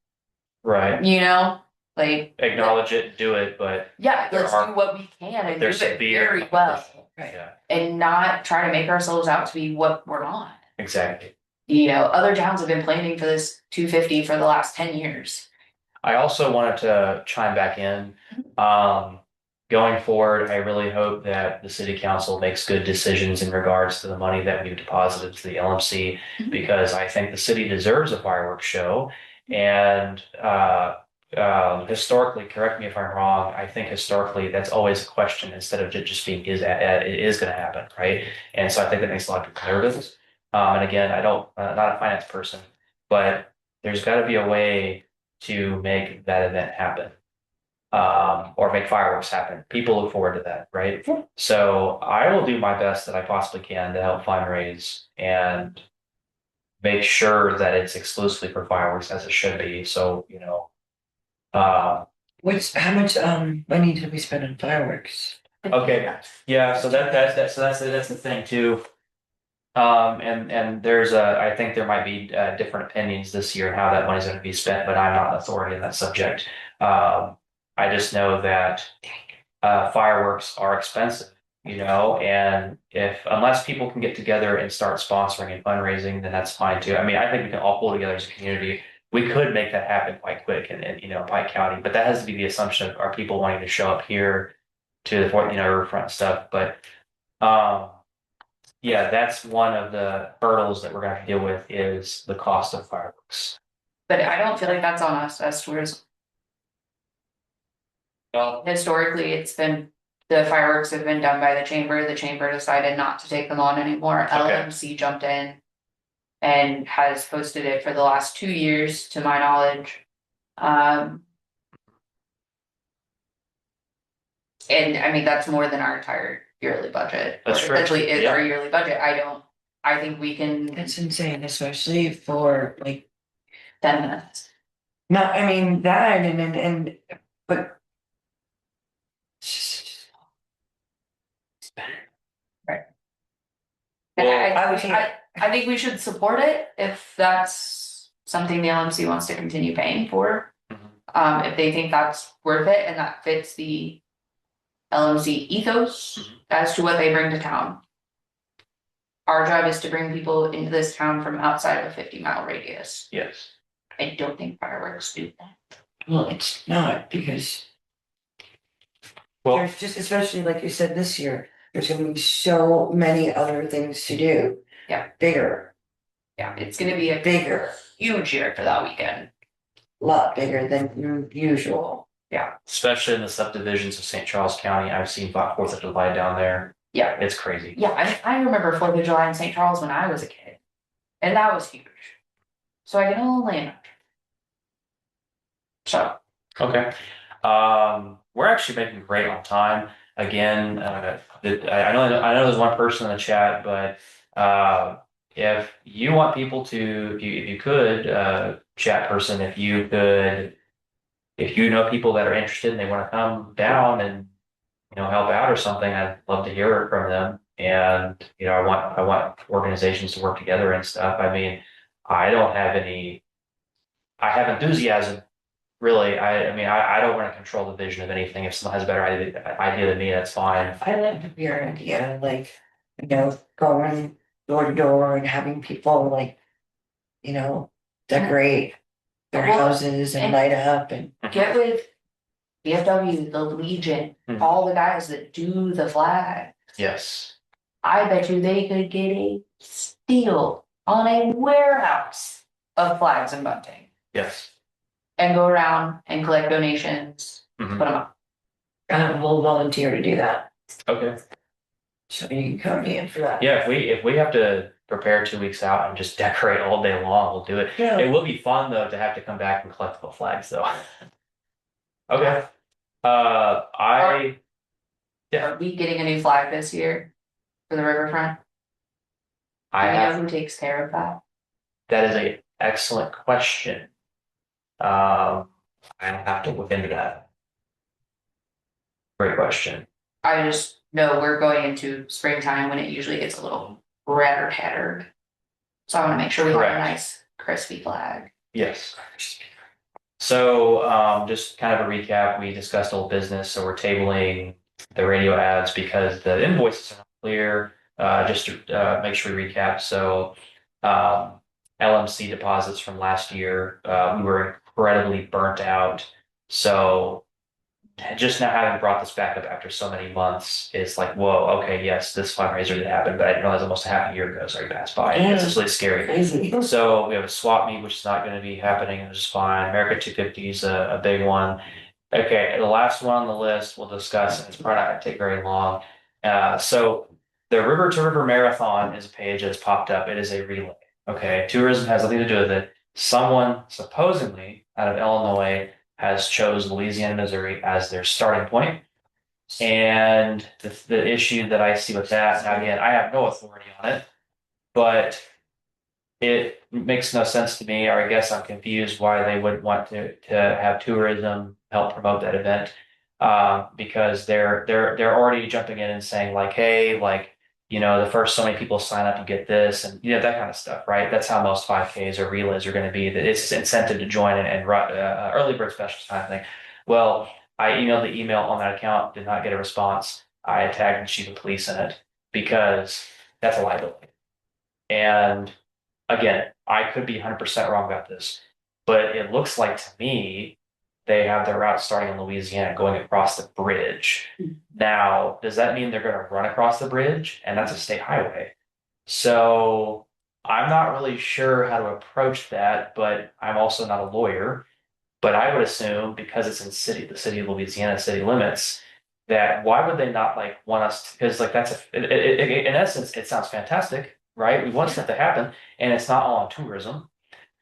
right, you know? Like, acknowledge it, do it, but yeah, There let's are- do what we can and do there's it severe very well, Right. yeah, and not try to make ourselves out to be what we're not. exactly. You know, other towns have been planning for this 250 for the last 10 years. I also wanted to chime back in. Going forward, I really hope that the city council makes good decisions in regards to the money that we've deposited to the LMC, Mhm. because I think the city deserves a fireworks show. And historically, correct me if I'm wrong, I think historically that's always a question instead of just being it is going to happen, right? And so I think that makes a lot of people nervous. And again, I don't, not a finance person, but there's got to be a way to make that event happen. Or make fireworks happen. People look forward to that, right? So I will do my best that I possibly can to help fundraise and make sure that it's exclusively for fireworks as it should be. So, you know, uh, How much money did we spend on fireworks? okay, yeah, so that's the thing too. And there's I think there might be different opinions this year on how that money's going to be spent, but I'm not an authority in that subject. I just know that fireworks are expensive, you know, and unless people can get together and start sponsoring and fundraising, then that's fine too. I mean, I think we can all pull together as a community. We could make that happen quite quick in you know, Pike County, but that has to be the assumption of our people wanting to show up here to the Fort, you know, riverfront stuff. But yeah, that's one of the hurdles that we're gonna have to deal with is the cost of fireworks. But I don't feel like that's on us as tourism. Well, Historically, it's been, the fireworks have been done by the chamber. The chamber decided not to take them on anymore. Okay. LMC jumped in and has posted it for the last 2 years, to my knowledge. And I mean, that's more than our entire yearly budget. That's or true. essentially is Yeah. our yearly budget. I think we can That's insane, especially for like, 10 minutes. no, I mean, that and but. And Well, I would think- I think we should support it if that's something the LMC wants to continue paying for. Mhm. If they think that's worth it and that fits the LMC ethos as to what they bring to town. Our job is to bring people into this town from outside of a 50-mile radius. Yes. I don't think fireworks do that. Well, it's not because Well, there's just, especially like you said this year, there's gonna be so many other things to do. Yeah. Bigger, Yeah, it's gonna be a bigger, huge year for that weekend. lot bigger than usual. especially in the subdivisions of St. Charles County, I've seen Fourth of July down there. Yeah. It's crazy. Yeah, I remember 4th of July in St. Charles when I was a kid. And that was huge. So I can only imagine. So, Okay. We're actually making great on time. Again, I know there's one person in the chat, but if you want people to, if you could, chat person, if you know people that are interested and they want to come down and, you know, help out or something, I'd love to hear it from them. And, you know, I want organizations to work together and stuff. I mean, I have enthusiasm really, I mean, I don't want to control the vision of anything. If someone has a better idea than me, that's fine. I like your idea, like, going door to door and having people like, decorate their Well, houses and and- light up and. Get with VFW, the Legion, Mhm. all the guys that do the flag. Yes. I bet you they could get a steal on a warehouse of flags and bunting Yes. and go around and collect donations, Mhm. put them up. We'll volunteer to do that, Okay. so you can come in for that. Yeah, if we have to prepare 2 weeks out and just decorate all day long, we'll do it. Yeah. It will be fun though to have to come back and collect the flags though. Okay. I Yeah. Are we getting a new flag this year for the riverfront? Do I you have know who takes care of that? that is a excellent question. I have to look into that. Great question. I just know we're going into springtime when it usually gets a little redder tattered. So I wanna make sure we have a Correct. nice crispy flag. Yes. So, just kind of a recap, we discussed old business, so we're tabling the radio ads because the invoices are not clear. Just to make sure we recap, so LMC deposits from last year, we were incredibly burnt out. So just now having brought this back up after so many months, it's like, whoa, okay, yes, this fundraiser did happen, but I didn't realize almost half a year ago, sorry, passed by. It's just really scary. Crazy. So we have a swap meet, which is not going to be happening, which is fine. America 250 is a big one. Okay, the last one on the list we'll discuss, and it's probably not going to take very long. So the River to River Marathon is a page that's popped up. It is a relay. Okay, tourism has nothing to do with it. Someone supposedly out of Illinois has chose Louisiana, Missouri as their starting point. And the issue that I see with that, now again, I have no authority on it, but it makes no sense to me, or I guess I'm confused why they wouldn't want to have tourism help promote that event. Because they're already jumping in and saying like, hey, like, the first so many people sign up, you get this, and that kind of stuff, right? That's how most 5Ks or relays are going to be. That it's incentive to join and run early bird specials kind of thing. Well, I emailed the email on that account, did not get a response. I tagged the chief of police in it because that's a liability. And again, I could be 100% wrong about this, but it looks like to me they have their route starting in Louisiana going across the bridge. Now, does that mean they're going to run across the bridge? And that's a state highway. So I'm not really sure how to approach that, but I'm also not a lawyer. But I would assume because it's in the city of Louisiana city limits, that why would they not like want us? Because like that's in essence, it sounds fantastic, right? We want stuff to happen, and it's not all on tourism.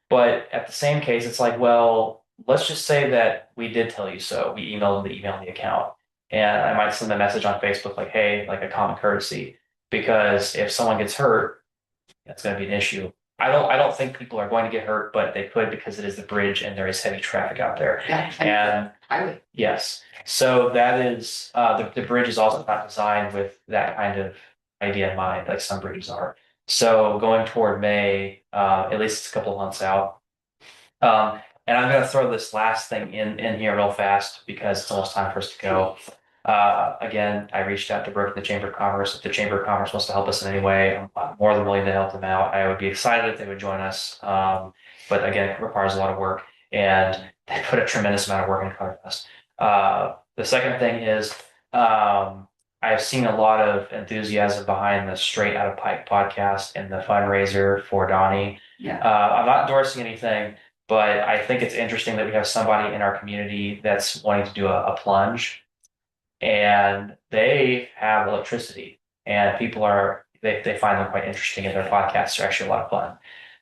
But at the same case, it's like, well, let's just say that we did tell you so. We emailed them the email and the account. And I might send a message on Facebook like, hey, like a common courtesy. Because if someone gets hurt, that's going to be an issue. I don't think people are going to get hurt, but they could because it is the bridge and there is heavy traffic out there. Yeah. And Highway. yes, so that is the bridge is also not designed with that kind of idea in mind, like some bridges are. So going toward May, at least it's a couple of months out. And I'm gonna throw this last thing in here real fast because it's almost time for us to go. Again, I reached out to Brooke, the Chamber of Commerce. If the Chamber of Commerce wants to help us in any way, I'm more than willing to help them out. I would be excited if they would join us. But again, it requires a lot of work, and they put a tremendous amount of work into ColorFest. The second thing is, I've seen a lot of enthusiasm behind the Straight Out of Pike podcast and the fundraiser for Donnie. Yeah. I'm not endorsing anything, but I think it's interesting that we have somebody in our community that's wanting to do a plunge, and they have electricity, and people they find them quite interesting, and their podcasts are actually a lot of fun.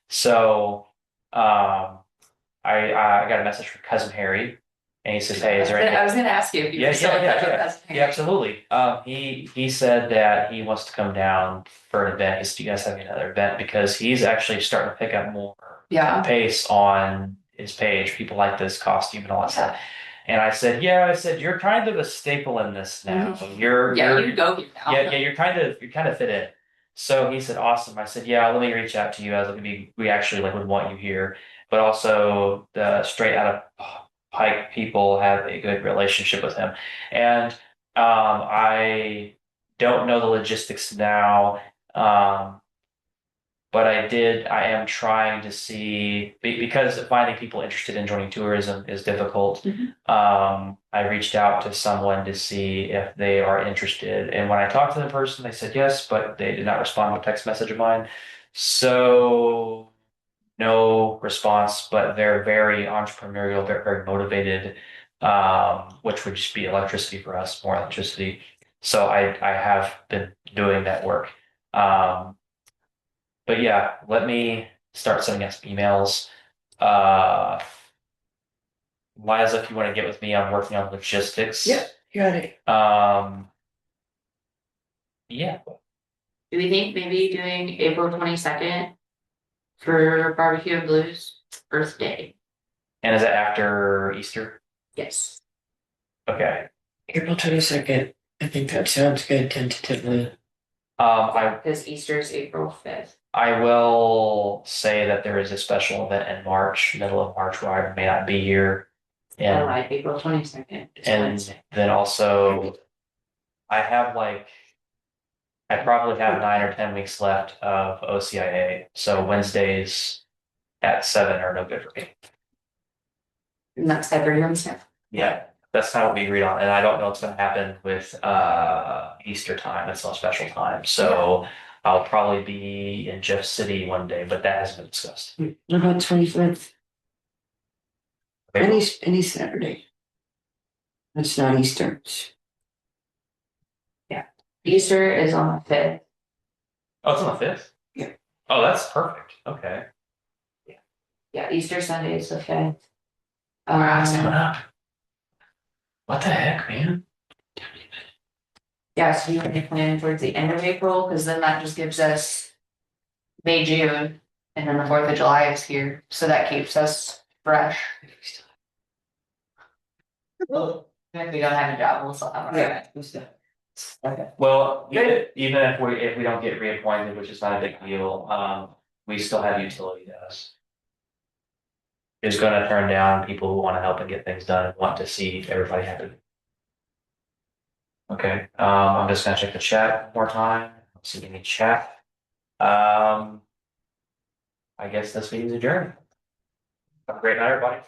So, I got a message from cousin Harry, and he says, "Hey, is there I was gonna ask you if you Yeah, were still in yeah, touch with yeah. us. Yeah, absolutely. He said that he wants to come down for an event. He said, "Do you guys have another event?" Because he's actually starting to pick up more Yeah. pace on his page. People like this costume and all that stuff. And I said, "Yeah," I said, "You're kind of a staple in this now. Yeah, you go here now. yeah, you're kind of fit in." So he said, "Awesome." I said, "Yeah, let me reach out to you. I was like, we actually like would want you here, but also the Straight Out of Pike people have a good relationship with him. And I don't know the logistics now. But I am trying to see, because finding people interested in joining tourism is difficult. I reached out to someone to see if they are interested. And when I talked to the person, they said yes, but they did not respond to a text message of mine. So no response, but they're very entrepreneurial, very motivated, which would just be electricity for us, more electricity. So I have been doing that work. But yeah, let me start sending out some emails. Uh, Liza, if you want to get with me, I'm working on logistics. Yeah, got it. Yeah. Do we think maybe doing April 22nd for barbecue and blues, Earth Day? And is it after Easter? Yes. Okay. April 22nd. I think that sounds good tentatively. Because Easter's April 5th. I will say that there is a special event in March, middle of March, where I may not be here. I And lied, April 22nd. It's and Wednesday. then also I probably have 9 or 10 weeks left of OCIA. So Wednesdays at 7 are no good for me. And that's every Wednesday. Yeah, that's kind of what we agreed on, and I don't know what's gonna happen with Easter time, it's not special time, so I'll probably be in Jeff City one day, but that hasn't been discussed. What about 25th? Any Saturday. That's not Easter. Easter is on the 5th. Oh, it's on the 5th? Yeah. Oh, that's perfect, okay. Yeah, Easter Sunday is the 5th. Wow, it's coming up. What the heck, man? Yeah, so you want to plan towards the end of April, because then that just gives us May, June, and then the 4th of July is here, so that keeps us fresh. If we don't have a job, we'll still have our. Yeah, who's that? Okay. Well, even if we don't get reappointed, which is not a big deal, we still have utility debts. Is gonna turn down people who wanna help and get things done and want to see everybody happy. Okay, I'm just gonna check the chat one more time, see any chat. I guess this meeting's adjourned. Have a great night, everybody.